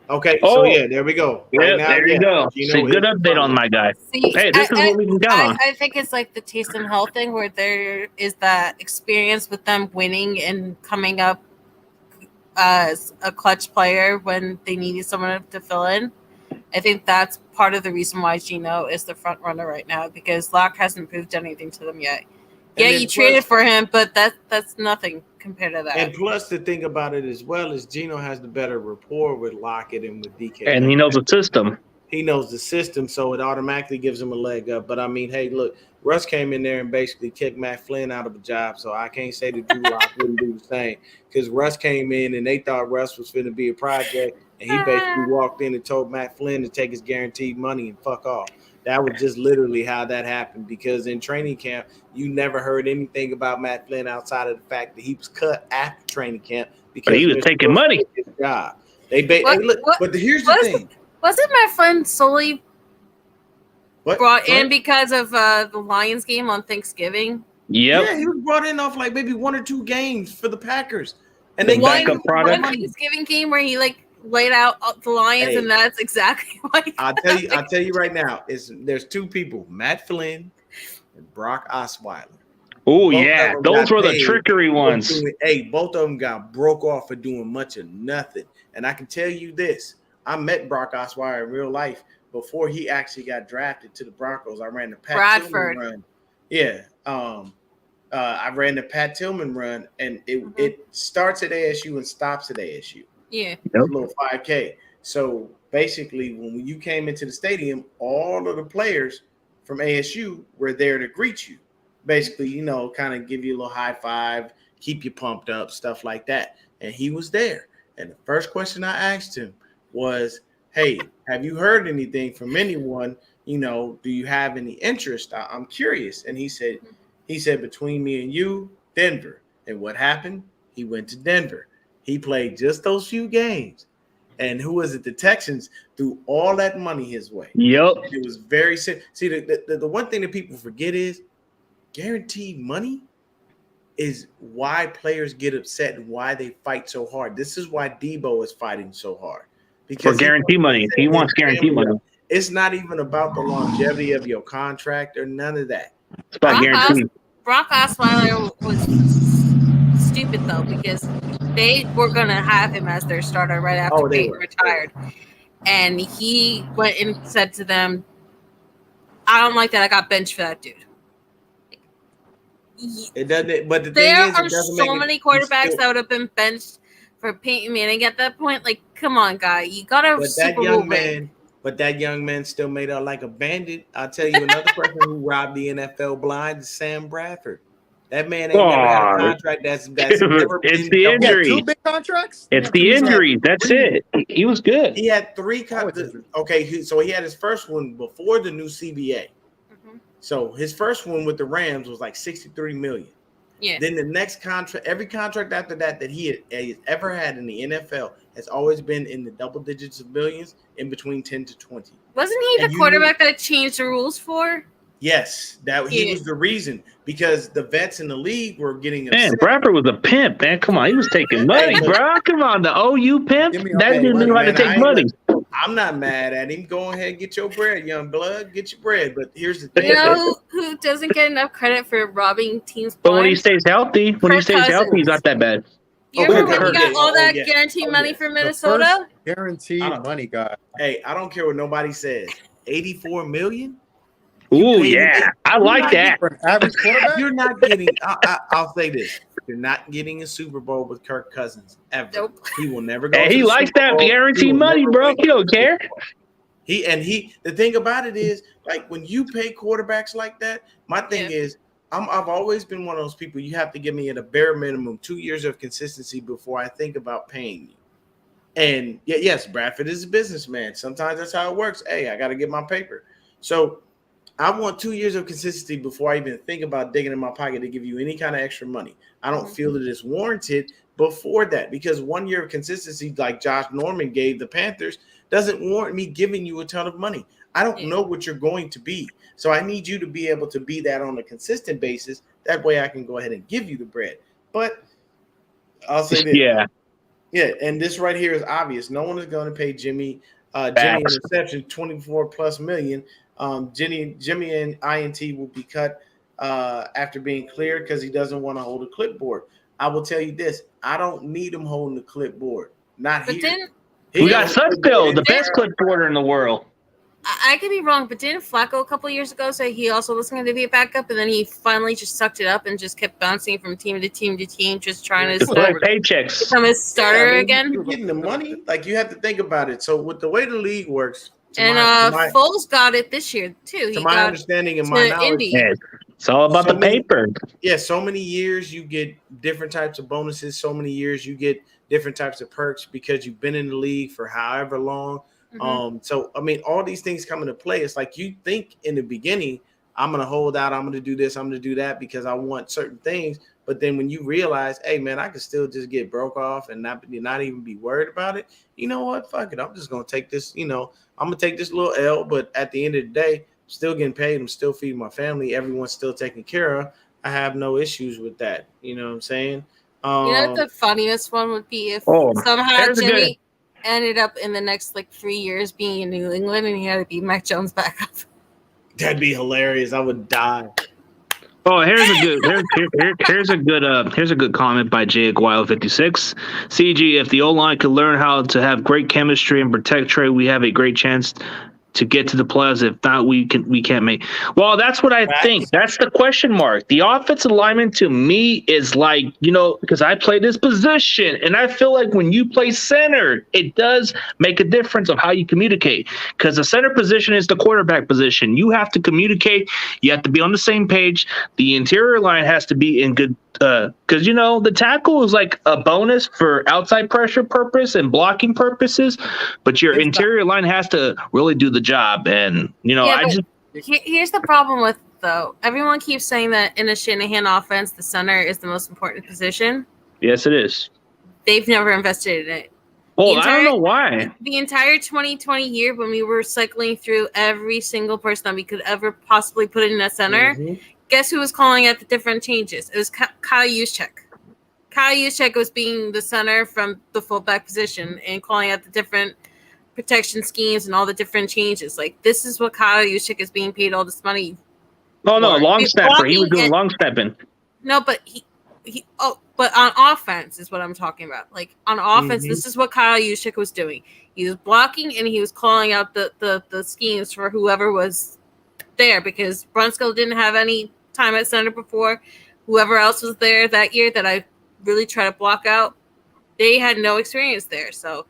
Okay, so there we go. Right now, there you go. See, good update on my guy. See, hey, this is what we can count on. I think it's like the Taysom Hill thing, where there is that experience with them winning and coming up as a clutch player when they needed someone to fill in. I think that's part of the reason why Geno is the front runner right now, because Locke hasn't proved anything to them yet. Yeah, you traded for him, but that's nothing compared to that. And plus, the thing about it as well is Geno has the better rapport with Lockett and with DK. And he knows the system. He knows the system, so it automatically gives him a leg up. But, I mean, hey, look, Russ came in there and basically kicked Matt Flynn out of a job, so I can't say that Drew Lock wouldn't do the same. Because Russ came in and they thought Russ was going to be a project, and he basically walked in and told Matt Flynn to take his guaranteed money and fuck off. That was just literally how that happened, because in training camp, you never heard anything about Matt Flynn outside of the fact that he was cut after training camp because he was taking money. His job. Here's the thing. Wasn't Matt Flynn solely brought in because of the Lions game on Thanksgiving? Yep. Yeah, he was brought in off like maybe 1 or 2 games for the Packers. And they backup product. One Thanksgiving game where he laid out the Lions, and that's exactly what I'll tell you right now, there's 2 people, Matt Flynn and Brock Osweiler. Oh yeah, those were the trickery ones. Both of them got broke off for doing much of nothing. And I can tell you this, I met Brock Osweiler in real life before he actually got drafted to the Broncos. I ran the Pat Tillman run. Yeah. I ran the Pat Tillman run, and it starts at ASU and stops at ASU. Yeah. A little 5K. So basically, when you came into the stadium, all of the players from ASU were there to greet you. Basically, kind of give you a little high five, keep you pumped up, stuff like that. And he was there. And the first question I asked him was, hey, have you heard anything from anyone? Do you have any interest? I'm curious. And he said, between me and you, Denver. And what happened? He went to Denver. He played just those few games. And who was it? The Texans threw all that money his way. Yep. And it was very simple. See, the one thing that people forget is guaranteed money is why players get upset and why they fight so hard. This is why Debo is fighting so hard. Because for guarantee money. He wants guarantee money. It's not even about the longevity of your contract or none of that. It's about guarantee. Brock Osweiler was stupid, though, because they were going to have him as their starter right after Peyton retired. And he went and said to them, I don't like that I got benched for that dude. It doesn't, but there are so many quarterbacks that would have been benched for Peyton Manning at that point. Like, come on, guy, you gotta. But that young man still made out like a bandit. I'll tell you another person who robbed the NFL blind is Sam Bradford. That man ain't never had a contract. That's never been. It's the injury. 2 big contracts. It's the injury. That's it. He was good. He had 3 contracts. Okay, so he had his first one before the new CBA. So his first one with the Rams was like 63 million. Yeah. Then the next contract, every contract after that he has ever had in the NFL has always been in the double digits of millions, in between 10 to 20. Wasn't he And the you quarterback that changed the rules for? Yes, that he Yeah. was the reason, because the vets in the league were getting Man, upset. Bradford was a pimp, man. Come on, he was taking money, bro. Come on, the OU pimp. Give me all That that dude money, knew how to man. take money. I'm not mad at him. Go ahead and get your bread, young blood. Get your bread. But here's the thing. You know who doesn't get enough credit for robbing teams But when he blind? stays healthy, Kirk he's not that bad. You Okay, remember when Kirk, he got yeah. all that Oh, yeah. guaranteed Oh, money yes. for The Minnesota? first guaranteed I don't- money guy. Hey, I don't care what nobody says. 84 million? Ooh, paid him yeah. I You're like not that. For an average quarterback, You're not getting. I'll say this: you're not getting a Super Bowl with Kirk Cousins ever. Nope. He will never go. Hey, to he the likes Super that Bowl. He guaranteed will money, never bro. win He don't care. The thing about it is, like, when you pay quarterbacks like that, my thing is, I've always been one of those people. You have to give me at a bare minimum 2 years of consistency before I think about paying you. And yes, Bradford is a businessman. Sometimes that's how it works. Hey, I got to get my paper. So I want 2 years of consistency before I even think about digging in my pocket to give you any kind of extra money. I don't feel that it's warranted before that, because 1 year of consistency, like Josh Norman gave the Panthers, doesn't warrant me giving you a ton of money. I don't know what you're going to be. So I need you to be able to be that on a consistent basis. That way I can go ahead and give you the bread. But I'll say this. Yeah, and this right here is obvious. No one is going to pay Jimmy Interception 24 plus million. Jimmy and INT will be cut after being cleared because he doesn't want to hold a clipboard. I will tell you this: I don't need him holding the clipboard. Not here. We got Sudfeld, the best clipboarder in the world. I could be wrong, but didn't Flacco a couple years ago say he also was going to be a backup, and then he finally just sucked it up and just kept bouncing from team to team to team, just trying to paychecks, become his starter again? You're getting the money. Like, you have to think about it. So with the way the league works, and Foles got it this year too. To my understanding and my knowledge, it's all about the paper. Yeah, so many years you get different types of bonuses. So many years you get different types of perks because you've been in the league for however long. So I mean, all these things come into play. It's like you think in the beginning, I'm gonna hold out, I'm gonna do this, I'm gonna do that because I want certain things. But then when you realize, hey man, I can still just get broke off and not even be worried about it. You know what? Fuck it. I'm just gonna take this. I'm gonna take this little L. But at the end of the day, I'm still getting paid. I'm still feeding my family. Everyone's still taken care of. I have no issues with that. You know what I'm saying? The funniest one would be if somehow Jimmy ended up in the next 3 years being in New England and he had to be Mac Jones backup. That'd be hilarious. I would die. Oh, here's a good comment by Jay Aguayo 56. CG, if the O-line could learn how to have great chemistry and protect Trey, we have a great chance to get to the playoffs. If not, we can't make. Well, that's what I think. That's the question mark. The offensive lineman to me is because I play this position, and I feel like when you play center, it does make a difference of how you communicate. Because the center position is the quarterback position. You have to communicate. You have to be on the same page. The interior line has to be in good. Because the tackle is like a bonus for outside pressure purpose and blocking purposes, but your interior line has to really do the job. And here's the problem with everyone keeps saying that in a Shanahan offense, the center is the most important position. Yes, it is. They've never invested in it. Well, I don't know why. The entire 2020 year, when we were cycling through every single person that we could ever possibly put in that center. Guess who was calling out the different changes? It was Kyle Juszczyk. Kyle Juszczyk was being the center from the fullback position and calling out the different protection schemes and all the different changes. This is what Kyle Juszczyk is being paid all this money. Oh no, long snapper. He was doing long snapping. No, but but on offense is what I'm talking about. On offense, this is what Kyle Juszczyk was doing. He was blocking and he was calling out the schemes for whoever was there, because Brunskill didn't have any time at center before. Whoever else was there that year that I really try to block out, they had no experience there. So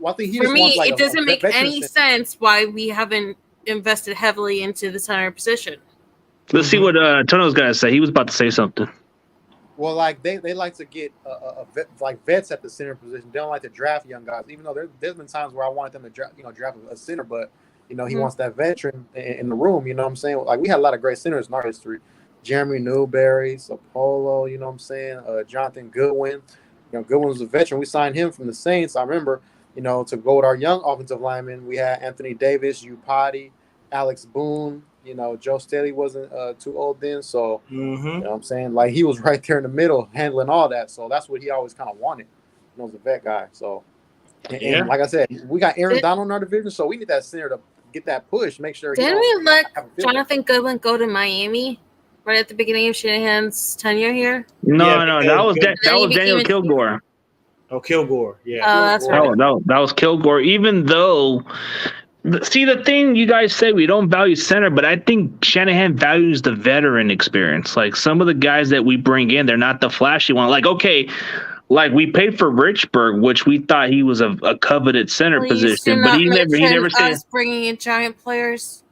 I think for me, it doesn't make any sense why we haven't invested heavily into the center position. Let's see what Tono's got to say. He was about to say something. Well, they like to get vets at the center position. They don't like to draft young guys, even though there's been times where I wanted them to draft a center, but You know, he Mhm. wants that veteran in the room. You know what I'm saying? Like we had a lot of great centers in our history. Jeremy Newberry, Sapolo, you know what I'm saying? Jonathan Goodwin. You know, Goodwin was a veteran. We signed him from the Saints. I remember, you know, to go with our young offensive linemen, we had Anthony Davis, Upati, Alex Boone. You know, Joe Staley wasn't too old then. So, you know what I'm saying? Like he was right there in the middle handling all that. So that's what he always kind of wanted. You know, as a vet guy. So, and like I said, we got Aaron Did- Donald in our division. So we need that center to get that push, make sure he Didn't don't we let have a field. Jonathan Goodwin go to Miami right at the beginning of Shanahan's tenure here? No, Yeah, no, because- that was Then he Daniel became a- Kilgore. Oh, Kilgore. Yeah. Oh, that's Kilgore. right. That was Kilgore. Even though, see, the thing you guys say we don't value center, but I think Shanahan values the veteran experience. Like some of the guys that we bring in, they're not the flashy one. Like, okay, like we paid for Richburg, which we thought he was a coveted center Please do position, but not he never mention said, us bringing in giant players.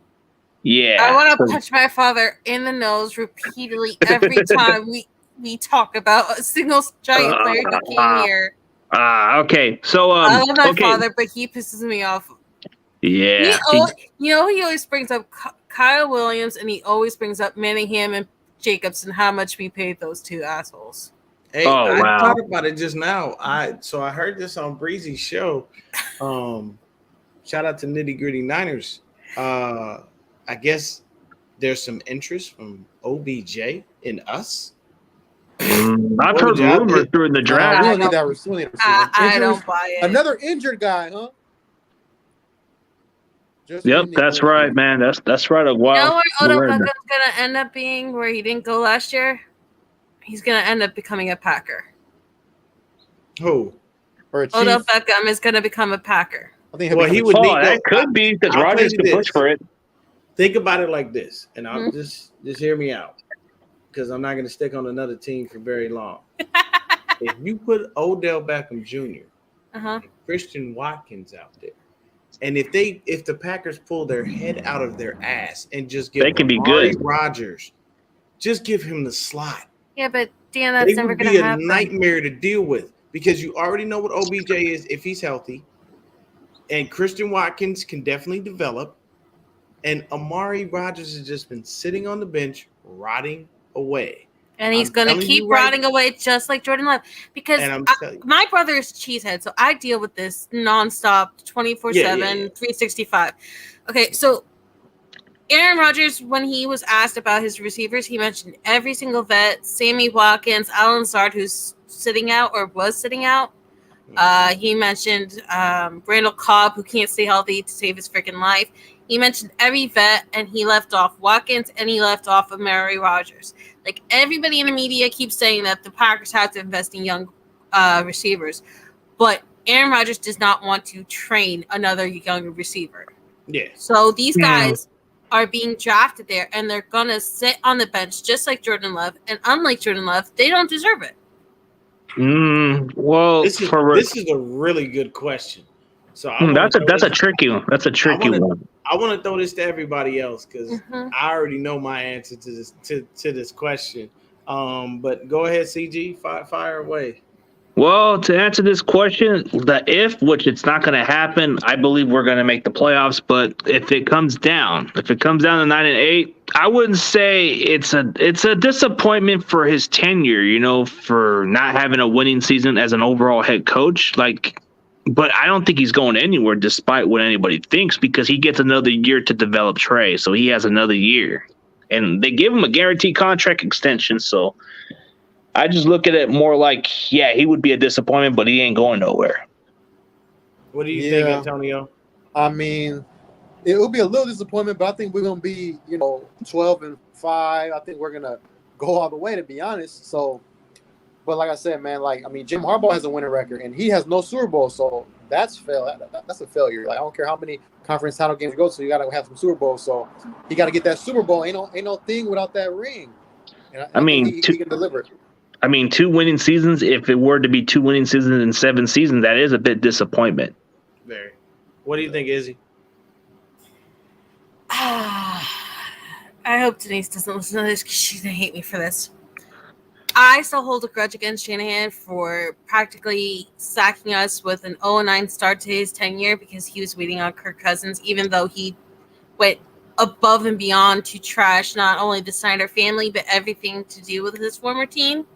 yeah. I want to punch my father in the nose repeatedly every time we talk about a single giant player who came here. Okay. So, I love my okay. father, but he pisses me off. Yeah. He always brings up Kyle Williams, and he always brings up Manningham and Jacobs and how much we paid those two assholes. Hey, Oh, I wow. thought about it just now. I heard this on Breezy's show. Shout out to Nitty Gritty Niners. I guess there's some interest from OBJ in us. I've heard rumors during the No, draft. we don't need that receiver. I don't buy it. Another injured guy, huh? Just Yep, we need that's another right, man. That's right. A You wild. know where Odell Beckham's gonna end up being, where he didn't go last year? He's gonna end up becoming a Packer. Who? Or a Chief. Odell Beckham is gonna become a Packer. I think Well, he would Oh, need that could be because I'll Rodgers tell you could push this. for it. Think about it like this, and I'll Mhm. just hear me out, because I'm not going to stick on another team for very long. If you put Odell Beckham Jr. Uh-huh. and Christian Watkins out there, and if the Packers pull their head out of their ass and just give They can be Amari good. Rodgers, just give him the slot, Yeah, but Dan, that's it never would gonna be a happen. nightmare to deal with, because you already know what OBJ is if he's healthy, and Christian Watkins can definitely develop, and Amari Rodgers has just been sitting on the bench rotting away. And he's I'm going to telling keep you right- rotting away just like Jordan Love. Because And I'm telling you, my brother is cheesehead, so I deal with this nonstop, 24/7, Yeah. 365. Okay, so Aaron Rodgers, when he was asked about his receivers, he mentioned every single vet, Sammy Watkins, Alan Lazard, who's sitting out or was sitting out. He mentioned Randall Cobb, who can't stay healthy to save his freaking life. He mentioned every vet, and he left off Watkins, and he left off Amari Rodgers. Like, everybody in the media keeps saying that the Packers have to invest in young receivers, but Aaron Rodgers does not want to train another young receiver. yeah. So these guys are being drafted there, and they're going to sit on the bench just like Jordan Love, and unlike Jordan Love, they don't deserve it. Well, This is a really good question. So that's a tricky one. That's a tricky one. I want to throw this to everybody else, because Mhm. I already know my answer to this question. But go ahead, CG, fire away. Well, to answer this question, the if, which it's not going to happen, I believe we're going to make the playoffs. But if it comes down to 9-8, I wouldn't say it's a disappointment for his tenure, you know, for not having a winning season as an overall head coach. But I don't think he's going anywhere, despite what anybody thinks, because he gets another year to develop Trey. So he has another year, and they give him a guaranteed contract extension. So I just look at it more like, yeah, he would be a disappointment, but he ain't going nowhere. What do you think, Yeah. Antonio? I mean, it will be a little disappointment, but I think we're gonna be, 12-5. I think we're gonna go all the way, to be honest. So, but like I said, man, Jim Harbaugh has a winning record, and he has no Super Bowl, so that's that's a failure. Like, I don't care how many conference title games you go to, you gotta have some Super Bowls. So he got to get that Super Bowl. Ain't no thing without that ring. And I mean, think he can deliver it. 2 winning seasons. If it were to be 2 winning seasons in 7 seasons, that is a bit disappointment. Very. What do you think, Izzy? I hope Denise doesn't listen to this because she's going to hate me for this. I still hold a grudge against Shanahan for practically sacking us with an 0-9 start to his tenure because he was waiting on Kirk Cousins, even though he went above and beyond to trash not only the Snyder family, but everything to do with his former team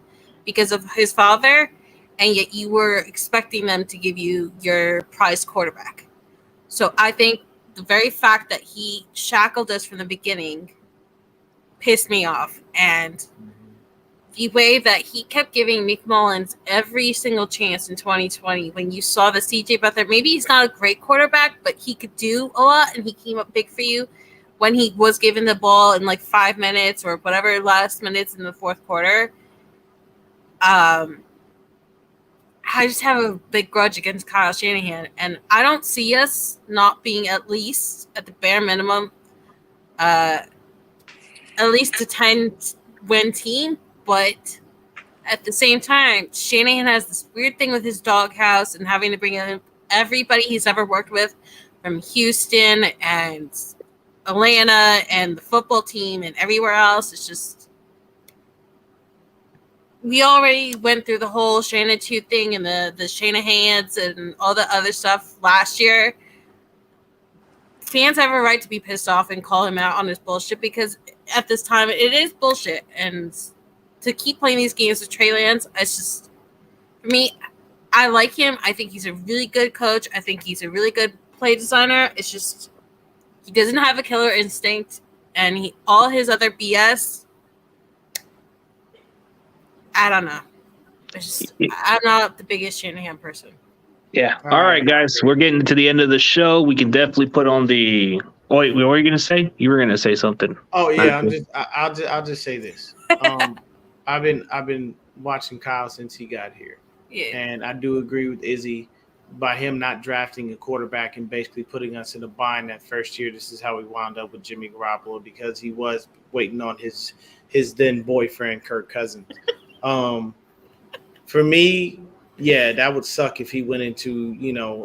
because of his father. And yet you were expecting them to give you your prize quarterback. So I think the very fact that he shackled us from the beginning pissed me off. And the way that he kept giving Nick Mullins every single chance in 2020, when you saw the CJ Beathard, maybe he's not a great quarterback, but he could do a lot and he came up big for you when he was given the ball in like 5 minutes or whatever last minutes in the fourth quarter. I just have a big grudge against Kyle Shanahan, and I don't see us not being at least at the bare minimum, at least a 10-win team. But at the same time, Shanahan has this weird thing with his doghouse and having to bring in everybody he's ever worked with from Houston and Atlanta and the football team and everywhere else. It's just, we already went through the whole Shanahan 2 thing and the Shanahans and all the other stuff last year. Fans have a right to be pissed off and call him out on his bullshit because at this time it is bullshit. And to keep playing these games with Trey Lance, it's just, for me, I like him. I think he's a really good coach. I think he's a really good play designer. It's just, he doesn't have a killer instinct, and all his other BS, I don't know. It's just, I'm not the biggest Shanahan person. Yeah. All right, guys. We're getting to the end of the show. We can definitely put on the. Oh, wait, what were you going to say? You were going to say something. Oh yeah, I'll just say this. I've been watching Kyle since he got here, and I do agree with Izzy by him not drafting a quarterback and basically putting us in a bind that first year. This is how we wound up with Jimmy Garoppolo because he was waiting on his then boyfriend Kirk Cousins. For me, yeah, that would suck if he went into,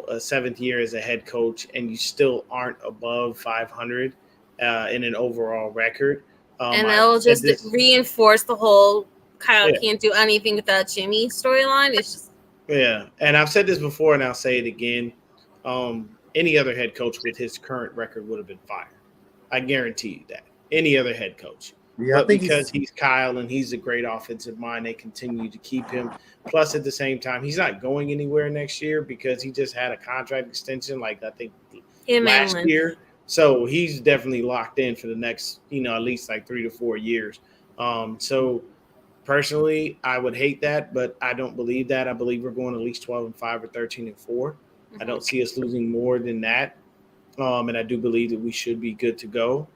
a 7th year as a head coach and you still aren't above 500 in an overall record. And that'll just reinforce the whole Kyle can't do anything without Jimmy storyline. It's just. Yeah, and I've said this before and I'll say it again. Any other head coach with his current record would have been fired. I guarantee you that. Any other head coach. Yeah, but because he's Kyle and he's a great offensive mind, they continue to keep him. Plus, at the same time, he's not going anywhere next year because he just had a contract extension, like I think last year. So he's definitely locked in for the next, at least like 3 to 4 years. So personally, I would hate that, but I don't believe that. I believe we're going at least 12-5 or 13-4. Mm-hmm. I don't see us losing more than that. And I do believe that we should be good to go.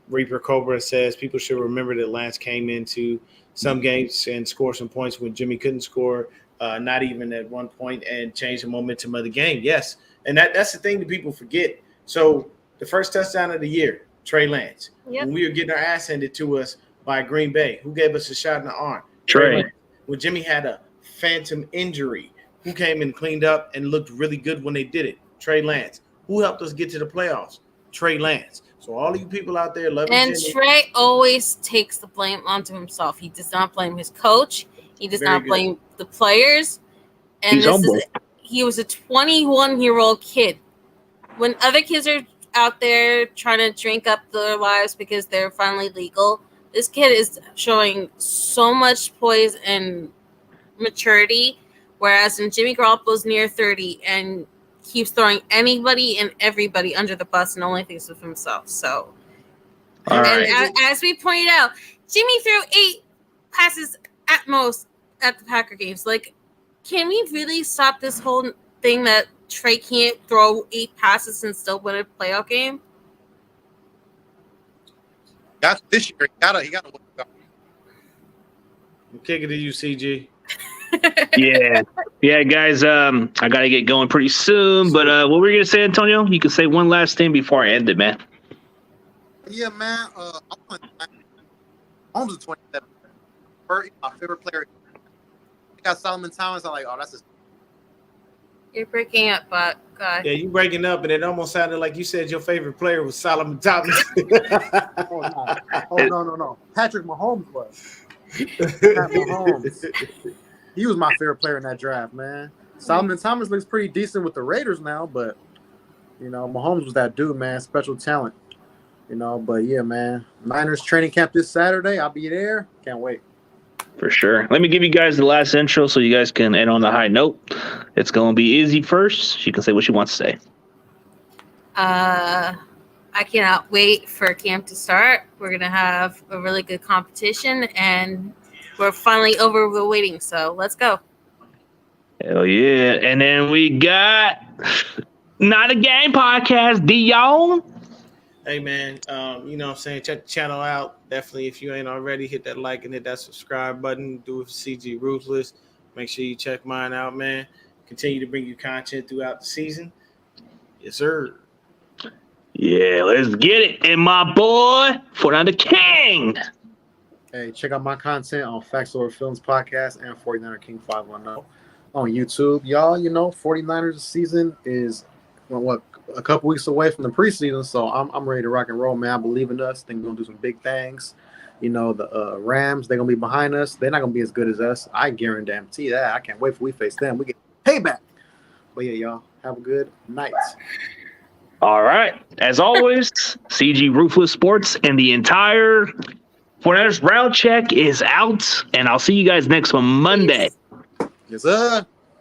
Reaper Cobra says people should remember that Lance came into some games and scored some points when Jimmy couldn't score, not even at one point, and changed the momentum of the game. Yes, and that's the thing that people forget. So the first touchdown of the year, Trey Lance. Yep. When we were getting our ass handed to us by Green Bay, who gave us a shot in the arm? Trey. Lance. When Jimmy had a phantom injury, who came and cleaned up and looked really good when they did it? Trey Lance. Who helped us get to the playoffs? Trey Lance. So all of you people out there loving and Jimmy, Trey always takes the blame onto himself. He does not blame his coach. He does not blame the players. And he was a 21-year-old kid. When other kids are out there trying to drink up their lives because they're finally legal, this kid is showing so much poise and maturity. Whereas when Jimmy Garoppolo's near 30 and keeps throwing anybody and everybody under the bus and only thinks of himself. So, as we pointed out, Jimmy threw 8 passes at most at the Packer games. Like, can we really stop this whole thing that Trey can't throw 8 passes and still win a playoff game? That's this year. He gotta win. I'm kicking to you, CG. Yeah, guys. I gotta get going pretty soon. But what were you gonna say, Antonio? You can say one last thing before I end it, man. Yeah, man. Holmes is 27. My favorite player. He got Solomon Thomas. I'm like, oh, that's. You're breaking up, but God. Yeah, you breaking up, and it almost sounded like you said your favorite player was Solomon Thomas. No. Patrick Mahomes was. He was my favorite player in that draft, man. Solomon Thomas looks pretty decent with the Raiders now, but You know, Mahomes was that dude, man. Special talent. You know, but yeah, man. Niners training camp this Saturday. I'll be there. Can't wait. For sure. Let me give you guys the last intro so you guys can end on a high note. It's going to be Izzy first. She can say what she wants to say. I cannot wait for camp to start. We're going to have a really good competition, and we're finally over the waiting, so let's go. Hell yeah. And then we got Not a Game Podcast, Dion. Hey man, you know what I'm saying? Check the channel out. Definitely, if you ain't already, hit that like and hit that subscribe button. Do it for CG Ruthless. Make sure you check mine out, man. Continue to bring you content throughout the season. Yes, sir. Yeah, let's get it. And my boy, Fortnite King. Hey, check out my content on Facts Over Films podcast and 49er King 510 on YouTube. Y'all, you know, 49ers season is a couple weeks away from the preseason, so I'm ready to rock and roll, man. I believe in us. Think we're gonna do some big things. You know, the Rams, they're gonna be behind us. They're not gonna be as good as us. I guarantee that. I can't wait for we face them. We get payback. But yeah, y'all have a good night. All right. As always, CG Ruthless Sports and the entire 49ers Round Check is out, and I'll see you guys next one Monday. Yes, sir.